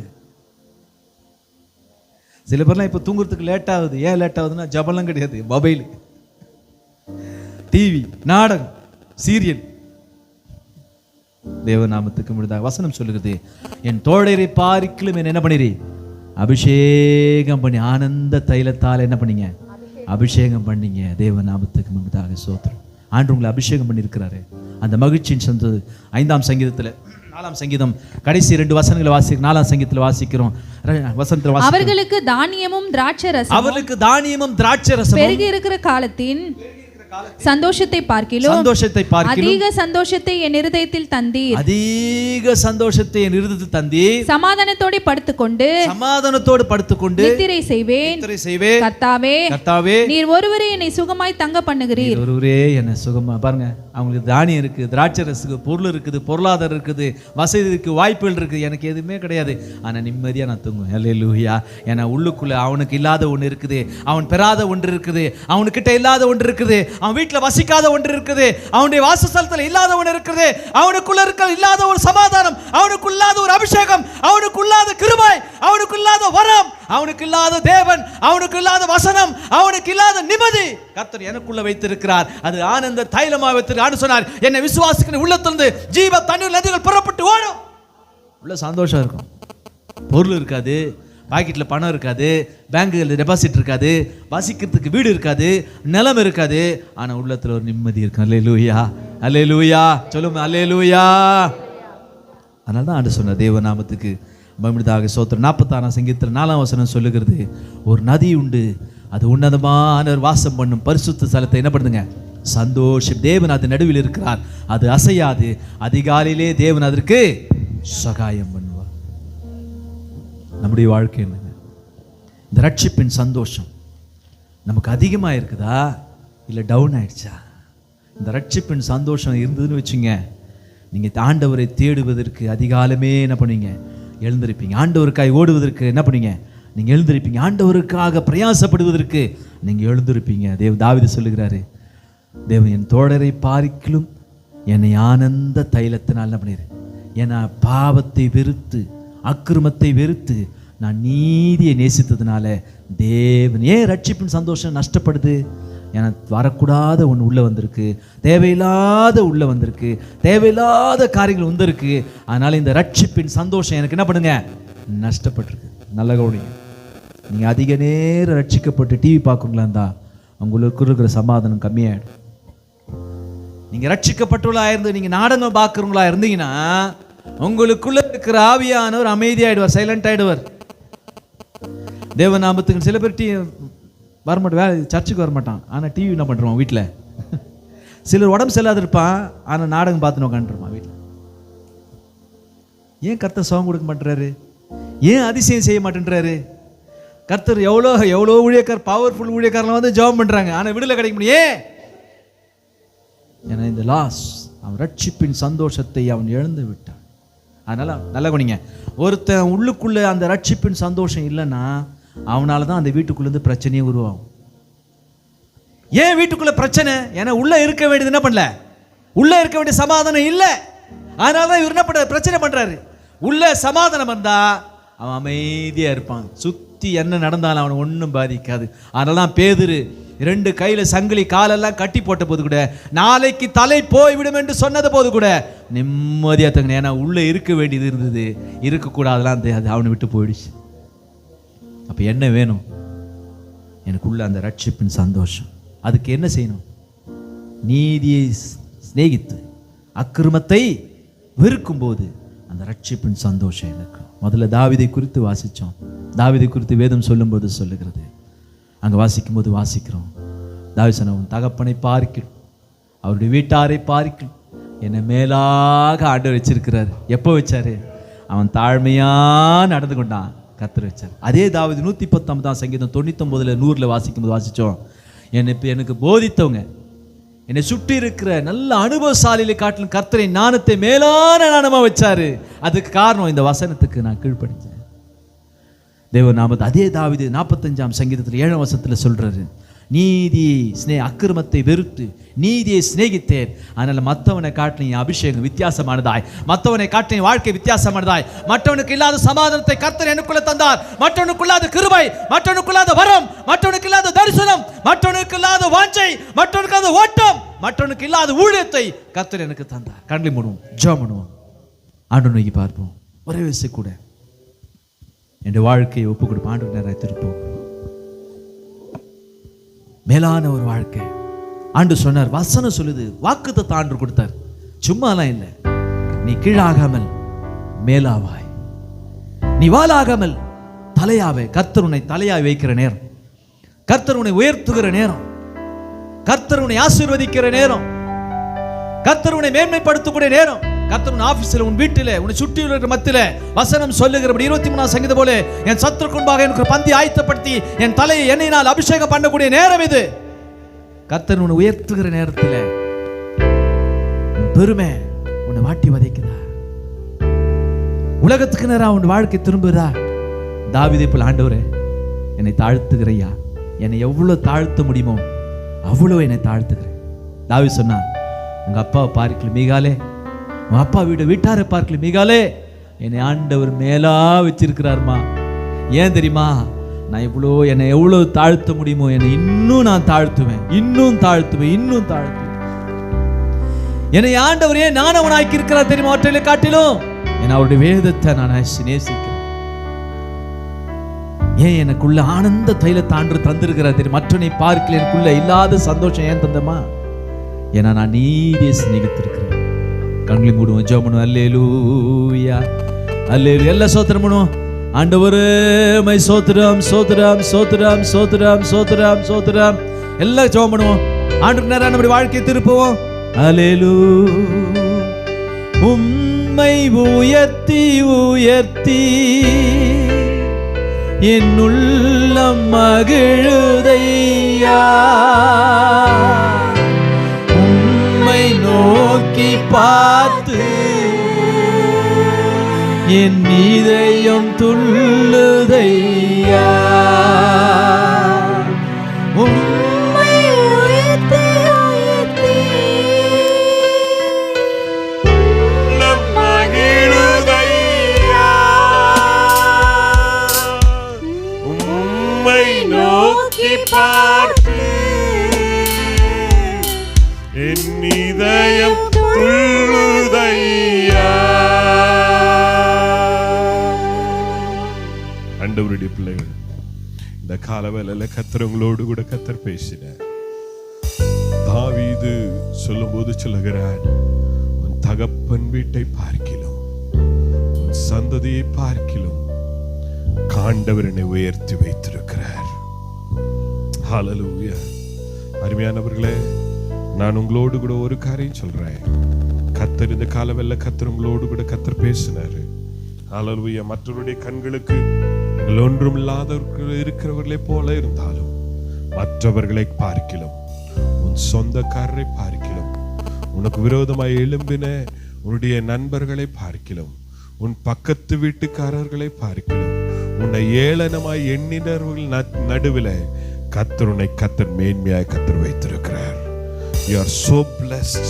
சில பேர்லாம் இப்ப தூங்குறதுக்கு லேட் ஆகுது. ஏன் லேட் ஆகுதுன்னா ஜபம்லாம் கிடையாது, மொபைல், டிவி, நாடகம், சீரியல். தேவநாமத்துக்கு முடிதாக வசனம் சொல்லுகிறது, என் தோழரை பார்க்கிலும் என்ன பண்ணிரு, அபிஷேகம் பண்ணி ஆனந்த தைலத்தால் என்ன பண்ணீங்க, அபிஷேகம் பண்ணீங்க. தேவநாமத்துக்கு முன்பதாக சோத்திரம். ஆண்டு உங்களை அபிஷேகம் பண்ணி இருக்கிறாரு. அந்த மகிழ்ச்சியின் சொந்த 5ஆம் சங்கீதத்துல 4ஆம் சங்கீதம் கடைசி 2 வசனங்களை வாசிக்கிறோம். 4ஆம் சங்கீதத்தில் வாசிக்கிறோம். வசனத்தில் அவர்களுக்கு தானியமும் திராட்சரசம், அவர்களுக்கு தானியமும் திராட்சரசம் பெருகி இருக்கிற காலத்தின் சந்தோஷத்தை பார்க்கிலும் அதிக சந்தோஷத்தை என் இருதயத்தில் தந்தீர், அதிக சந்தோஷத்தை என் இருதயத்தில் தந்தீர். சமாதானத்தோடு படுத்துக்கொண்டு நித்திரை செய்வேன். கர்த்தாவே நீர் ஒருவரே என்னை சுகமாய் தங்க பண்ணுகிறீர். ஒருவரே என்னை சுகமா. பாருங்க, அவங்களுக்கு தானியம் இருக்கு, திராட்சரசு பொருள் இருக்குது, பொருளாதாரம் இருக்குது, வசதி இருக்கு, வாய்ப்புகள் இருக்குது. எனக்கு எதுவுமே கிடையாது, ஆனா நிம்மதியா நான் தூங்குவேன். அல்லேலூயா. ஏன்னா உள்ளுக்குள்ள அவனுக்கு இல்லாத ஒன்று இருக்குது, அவன் பெறாத ஒன்று இருக்குது, அவனுக்கிட்ட இல்லாத ஒன்று இருக்குது, அவன் வீட்டில் வசிக்காத ஒன்று இருக்குது, அவனுடைய வாசஸ்தலத்தில் இல்லாத ஒன்று இருக்குது, அவனுக்குள்ள இருக்க இல்லாத ஒரு சமாதானம், அவனுக்குள்ளாத ஒரு அபிஷேகம், அவனுக்குள்ளாத கிருபை, அவனுக்குள்ளாத வரம், அவனுக்கு இல்லாத தேவன், அவனுக்கு இல்லாத வசனம், அவனுக்கு இல்லாத நிம்மதி கர்த்தர் எனக்குள்ள வைத்திருக்கிறார். அது ஆனந்த தைலமாக வைத்திருக்கிறார். சொன்னார், என்னை விசுவாசிக்கிற உள்ளத்திலிருந்து ஜீவ தண்ணீர் நதிகள் புறப்பட்டு ஓடும். உள்ள சந்தோஷம் இருக்கும். பொருள் இருக்காது, பாக்கெட்ல பணம் இருக்காது, பேங்குகள் டெபாசிட் இருக்காது, வசிக்கிறதுக்கு வீடு இருக்காது, நிலம் இருக்காது, ஆனா உள்ளத்துல ஒரு நிம்மதி இருக்கும். அல்லேலூயா, அல்லேலூயா சொல்லுங்க, அல்லேலூயா. அதனால தான் ஆண்டு சொன்ன தேவநாமத்துக்கு மகிமையாக சோத்திரம். 46ஆம் சங்கீதத்தில் 4ஆம் வசனம் சொல்லுகிறது, ஒரு நதி உண்டு, அது உன்னதமான வாசம் பண்ணும் பரிசுத்த ஸ்தலத்தை என்ன பண்ணுங்க, சந்தோஷம். தேவன் அது நடுவில் இருக்கிறார், அது அசையாது. அதிகாலையிலே தேவன் அதற்கு சகாயம் பண்ணுவார். நம்முடைய வாழ்க்கை என்னங்க, இந்த ரட்சிப்பின் சந்தோஷம் நமக்கு அதிகமாக இருக்குதா இல்லை டவுன் ஆயிடுச்சா? இந்த ரட்சிப்பின் சந்தோஷம் இருந்ததுன்னு வச்சுங்க, நீங்கள் ஆண்டவரை தேடுவதற்கு அதிகாலமே என்ன பண்ணுவீங்க, எழுந்திருப்பீங்க. ஆண்டவருக்காய் ஓடுவதற்கு என்ன பண்ணுவீங்க, நீங்கள் எழுந்திருப்பீங்க. ஆண்டவருக்காக பிரயாசப்படுவதற்கு நீங்கள் எழுந்திருப்பீங்க. தாவீது சொல்லுகிறாரு, தேவன் என் தோழரை பார்க்கிலும் என்னை ஆனந்த தைலத்தினால் என்ன பண்ணிரு, ஏன்னா பாவத்தை வெறுத்து அக்கிரமத்தை வெறுத்து நான் நீதியை நேசித்ததுனால தேவன். ஏன் ரட்சிப்பின் சந்தோஷம் நஷ்டப்படுது? ஏன்னா வரக்கூடாத ஒன்று உள்ள வந்திருக்கு, தேவையில்லாத உள்ள வந்திருக்கு, தேவையில்லாத காரியங்கள் வந்திருக்கு. அதனால இந்த ரட்சிப்பின் சந்தோஷம் எனக்கு என்ன பண்ணுங்க, நஷ்டப்பட்டிருக்கு. நல்ல கவனிங்க, நீங்கள் அதிக நேரம் ரட்சிக்கப்பட்டு டிவி பார்க்குறீங்களா இருந்தா உங்களுக்கு இருக்கிற சமாதானம் கம்மியாயிடும். நீங்கள் ரட்சிக்கப்பட்டுள்ளா இருந்து நீங்கள் நாடகம் பார்க்குறவங்களா இருந்தீங்கன்னா உங்களுக்குள்ள இருக்கிற ஆவியானவர் அமைதியாயிடுவார், சைலண்ட் ஆயிடுவார். தேவநாமத்துக்கு சில பேர் வரமாட்டேன், சர்ச்சுக்கு வரமாட்டான், ஆனால் டிவி என்ன பண்ணுறான் வீட்டில். சிலர் உடம்பு செல்லாது இருப்பான், ஆனால் நாடகம் பார்த்துன்னு உட்காந்துருப்பான் வீட்டில். ஏன் கர்த்தர் சுகம் கொடுக்க மாட்டேறாரு? ஏன் அதிசயம் செய்ய மாட்டேன்றாரு? கர்த்தர் எவ்வளோ எவ்வளோ ஊழியக்கார், பவர்ஃபுல் ஊழியக்காரெல்லாம் வந்து ஜெபம் பண்ணுறாங்க, ஆனால் விடுதலை கிடைக்க முடியும். ஏன்னா இந்த லாஸ், அவன் ரட்சிப்பின் சந்தோஷத்தை அவன் இழந்து விட்டான். அதனால நல்ல குனிங்க, ஒருத்தன் உள்ளுக்குள்ள அந்த ரட்சிப்பின் சந்தோஷம் இல்லைன்னா அவனால தான் அந்த வீட்டுக்குள்ளேருந்து பிரச்சனையே உருவாகும். ஏன் வீட்டுக்குள்ள பிரச்சனை? ஏன்னா உள்ள இருக்க வேண்டியது என்ன பண்ணல, உள்ள இருக்க வேண்டிய சமாதானம் இல்லை. அதனால தான் இவர் என்ன பண்ற, பிரச்சனை பண்றாரு. உள்ள சமாதானம் வந்தா அவன் அமைதியா இருப்பான், சுத்தி என்ன நடந்தாலும் அவனை ஒன்றும் பாதிக்காது. அதனால தான் பேதுரு 2 கையில சங்கிலி காலெல்லாம் கட்டி போட்ட போது கூட, நாளைக்கு தலை போய்விடும் என்று சொன்னது போது கூட நிம்மதியா தங்க. ஏன்னா உள்ள இருக்க வேண்டியது இருந்தது, இருக்கக்கூடாதெல்லாம் அது அவனை விட்டு போயிடுச்சு. அப்ப என்ன வேணும்? எனக்குள்ள அந்த ரட்சிப்பின் சந்தோஷம். அதுக்கு என்ன செய்யணும்? நீதியை சிநேகித்து அக்கிரமத்தை வெறுக்கும் போது அந்த ரட்சிப்பின் சந்தோஷம் எனக்கு. முதல்ல தாவீதை குறித்து வாசித்தோம். தாவீதை குறித்து வேதம் சொல்லும்போது சொல்லுகிறது, அங்கே வாசிக்கும் போது வாசிக்கிறோம், தாவீது சொன்னவன் தகப்பனை பார்க்கணும், அவருடைய வீட்டாரை பார்க்கணும், என்னை மேலாக ஆண்டவர் வச்சிருக்கிறார். எப்போ வச்சாரு? அவன் தாழ்மையா நடந்து கொண்டான், கர்த்தர் வச்சார். அதே தாவீது 119 சங்கீதம் 99 100 வாசிக்கும் போது வாசித்தோம், எனக்கு போதித்தவங்க, என்னை சுற்றி இருக்கிற நல்ல அனுபவசாலிகளை காட்டிலும் கர்த்தரை ஞானத்தை மேலான ஞானமா வச்சாரு. அதுக்கு காரணம் இந்த வசனத்துக்கு நான் கீழ்ப்படிஞ்சேன். தேவ நாமத்தை அதே தாவீது 45 சங்கீதத்தில் 7 வசனத்தில் சொல்றாரு, நீதியை அக்கிரமத்தை வெறுத்து நீதியை சிநேகித்தேன், அதனால மற்றவனை காட்டின அபிஷேகம் வித்தியாசமானதாய், மற்றவனை காட்டின வாழ்க்கை வித்தியாசமானதாய், மற்றவனுக்கு இல்லாத சமாதானத்தை கர்த்தர் எனக்குள்ள தந்தார், மற்றவனுக்கு இல்லாத கிருபை, மற்றவனுக்கு இல்லாத வரம், மற்றவனுக்கு இல்லாத தரிசனம், மற்றவனுக்கு இல்லாத வாஞ்சை, மற்றவனுக்கு இல்லாத ஓட்டம், மற்றவனுக்கு இல்லாத ஊழியத்தை கர்த்தர் எனக்கு தந்தார். கண்களை மூடுவோம், ஜெபம் பண்ணுவோம், ஆண்டவரை நோக்கி பார்ப்போம். ஒரே விஷயம் கூட என் வாழ்க்கையை ஒப்பு கொடுப்போம். ஆண்டவர் நேராக திருப்போம். மேலான ஒரு வாழ்க்கை ஆண்டு சொன்னார். வசனம் சொல்லுது, வாக்குத்தத்தம் ஆண்டு கொடுத்தார், சும்மாலாம் இல்லை. நீ கீழாகாமல் மேலாவாய், நீ வாலாகாமல் தலையாவே. கர்த்தர் உன்னை தலையாய் வைக்கிற நேரம், கர்த்தர் உன்னை உயர்த்துகிற நேரம், கர்த்தர் உன்னை ஆசீர்வதிக்கிற நேரம், கர்த்தர் உன்னை மேன்மைப்படுத்தக்கூடிய நேரம். கர்த்தர் உன் ஆபீஸ்ல, உன் வீட்டில, உன்னை சுற்றியுள்ள மத்தியில வசனம் சொல்லுகிறபடி 23 சங்கீதம் போல என் சத்துருக்கு முன்பாக எனக்கு பந்தி ஆயத்தப்படுத்தி என் தலையை எண்ணெயினால் அபிஷேகம் பண்ணக்கூடிய நேரம் இது. கர்த்தர் உன்னை உயர்த்துகிற நேரத்தில் பெருமை உன்னை வாட்டி வதைக்குதா? உலகத்துக்கு நேரா உன் வாழ்க்கை திரும்புகிறா? தாவீதை போல ஆண்டவரே என்னை தாழ்த்துகிறையா, என்னை எவ்வளவு தாழ்த்த முடியுமோ அவ்வளவு என்னை தாழ்த்துகிறேன். தாவீது சொன்னான், உங்க அப்பாவை பார்க்கல மீகாலே, உன் அப்பா வீட்டாரை பார்க்கல மீகாலே, என்னை ஆண்டவர் மேலா வச்சிருக்கிறாருமா. ஏன் தெரியுமா? நான் என்னை எவ்வளவு தாழ்த்த முடியுமோ என்னை இன்னும் நான் தாழ்த்துவேன், இன்னும் தாழ்த்துவேன், இன்னும் தாழ்த்துவேன். என்னை ஆண்டவர் ஏன் நானவனாக்கி இருக்கிறார் தெரியுமா? அவற்றை காட்டிலும் என் அவருடைய வேதத்தை நான் நேசிக்கிறேன். ஏன் எனக்குள்ள ஆனந்த தைலத்தை ஆண்டு தந்திருக்கிறார் தெரியும்? மற்றவனை பார்க்கல எனக்குள்ள இல்லாத சந்தோஷம் ஏன் தந்தமா? ஏன்னா நான் நீதியை சிநேகித்திருக்கிறேன். கண்களை மூடுவோம், ஜெபம் பண்ணுவோம். அல்லேலூயா, அல்லேலூயா. எல்லா ஸ்தோத்திரம் பண்ணுவோம். ஆண்டவரே மை ஸ்தோத்திரம், ஸ்தோத்திரம், ஸ்தோத்திரம், ஸ்தோத்திரம், ஸ்தோத்திரம், ஸ்தோத்திரம். எல்லாம் ஜெபம் பண்ணுவோம். ஆண்டவருக்கு நேரா நம்முடைய வாழ்க்கையை திருப்புவோம். அல்லேலூயா. உம்மை உயர்த்தி உயர்த்தி என் உள்ளம் மகிழுதையா, உம்மை நோக்கி பார்த்து என் இதயம் துள்ளுதையா. உம்மை உயர்த்தி உயர்த்தி உள்ளம் மகிழுதையா, உம்மை நோக்கி பார்த்து என் இதயம் துள்ளுதையா. ஆண்டவருடைய பிள்ளைகள், இந்த காலவேளையில கர்த்தர் உங்களோடு கூட கர்த்தர் பேசினார். தாவீது சொல்லும்போது சொல்லுகிறார், உன் தகப்பன் வீட்டை பார்க்கிலும் உன் சந்ததியை பார்க்கிலும் ஆண்டவர் என்னை உயர்த்தி வைத்திருக்கிறார். ஹல்லேலூயா. அருமையானவர்களே, நான் உங்களோடு கூட ஒரு காரியம் சொல்றேன். கர்த்தர் இந்த காலவெல்ல கர்த்தர் உங்களோடு கூட கர்த்தர் பேசினாரு. ஹல்லேலூயா. மற்றவருடைய கண்களுக்கு நீங்கள் ஒன்றும் இல்லாதவர்கள் இருக்கிறவர்களே போல இருந்தாலும் மற்றவர்களை பார்க்கிலும் உன் சொந்தக்காரரை பார்க்கிலும் உனக்கு விரோதமாய் எழும்பின உன்னுடைய நண்பர்களை பார்க்கிலும் உன் பக்கத்து வீட்டுக்காரர்களை பார்க்கிலும் உன்னை ஏளனமாய் எண்ணினவர்கள் நடுவில் கர்த்தர் மேன்மையாய் கர்த்தர் வைத்திருக்கிறார். You are so blessed.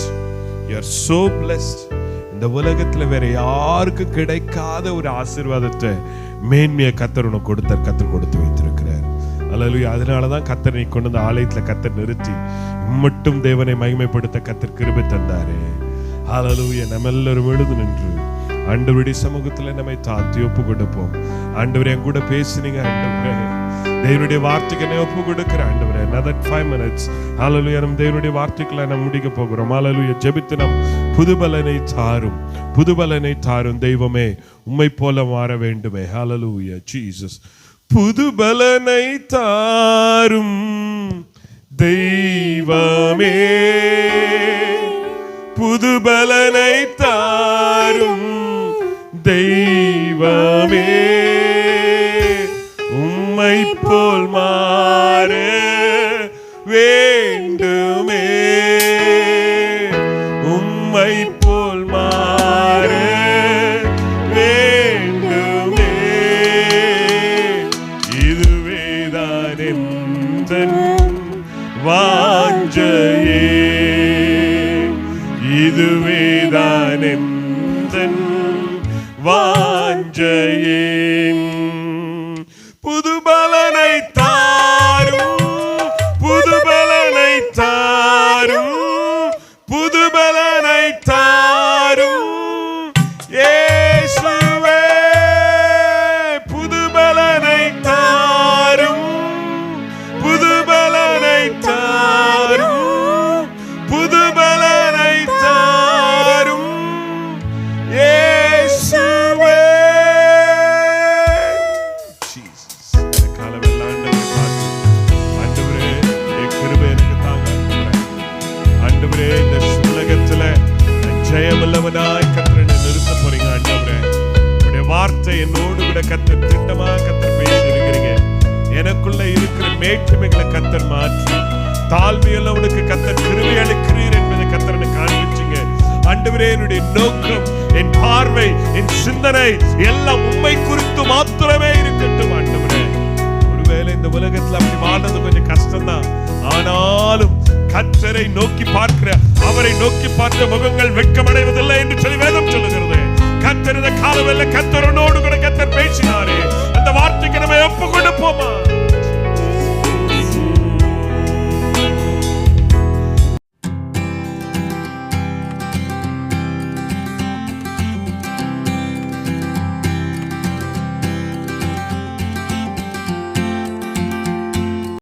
You are so blessed. இந்த உலகத்துல வேற யாருக்கும் கிடைக்காத ஒரு ஆசீர்வாதத்தை மேன்மையை கர்த்தர் உனக்கு கர்த்தர் கொடுத்து வைத்திருக்கிறார். அல்லேலூயா. அதனாலதான் கர்த்தர் நீ கொண்டு வந்த ஆலயத்துல கர்த்தர் நிறுத்தி மட்டும் தேவனை மகிமைப்படுத்த கர்த்தர் கிருபை தந்தாரே. அல்லேலூயா. நம்ம எல்லாரும் எழுந்து நின்று ஆண்டவருடைய சமூகத்துல நம்மை தாழ்த்தி ஒப்பு கொடுப்போம். ஆண்டவரே, என் கூட பேசுனீங்க ஆண்டவரே. தேவனுடைய வார்த்தைக்கு என்னை ஒப்பு கொடுக்கிற ஆண்டவரே. another 5 minutes. ஹல்லேலூயா. நம் தேவனுடைய வார்த்தைகளை நாம் முடிக்க போகிறோம். ஹல்லேலூயா. ஜெபித்து நம் புதுபலனை தாரும் தெய்வமே, உம்மை போல மாற வேண்டுமே. ஹல்லேலூயா. ஜீசஸ். புதுபலனை தாரும் தெய்வமே, புதுபலனை தாரும் தெய்வமே, உம்மை போல் மாற வேண்டுமே, உம்மை போல் மாற வேண்டுமே. இதுவேதான் எந்தன் வாஞ்சையே, இதுவேதான் எந்தன் வாஞ்சையே. புதுபலனை தாரும், புதுபலனை தாரும், புதுபலனை தாரும் இயேசுவே, புதுபலனை தாரும், புதுபலனை தாரும், புதுபலனை தாரும் இயேசுவே. ஜெயமுள்ளவனாய் கர்த்தரை நிறுத்த போறீங்க ஆண்டவரே. உடைய வார்த்தை என்னோடு கூட கர்த்தர் திட்டமா கர்த்தர் பேசி இருக்கிறீங்க. எனக்குள்ள இருக்கிற மேட்டுமைகளை கர்த்தர் மாற்றி தாழ்மையுள்ளவனுக்கு கர்த்தர் கிருபை அளிக்கிறீர் என்பதை கர்த்தர் காண்பிச்சீங்க ஆண்டவரே. என்னுடைய நோக்கம், என் பார்வை, என் சிந்தனை எல்லாம் உம்மை குறித்து மாத்திரமே இருக்கட்டும் ஆண்டவரே. ஒருவேளை இந்த உலகத்துல அப்படி வாழ்றது கொஞ்சம் கஷ்டம்தான், ஆனாலும் கர்த்தரை நோக்கி பார்க்கிற, அவரை நோக்கி பார்த்த முகங்கள் வெட்கமடைவதில்லை என்று சொல்லி வேதம் சொல்லுகிறது. கர்த்தர் இந்த காலவெல்ல கர்த்தரோடு கூட கர்த்தர் பேசினாரே, அந்த வார்த்தைக்கு நம்ம ஒப்பு கொடுப்போமா?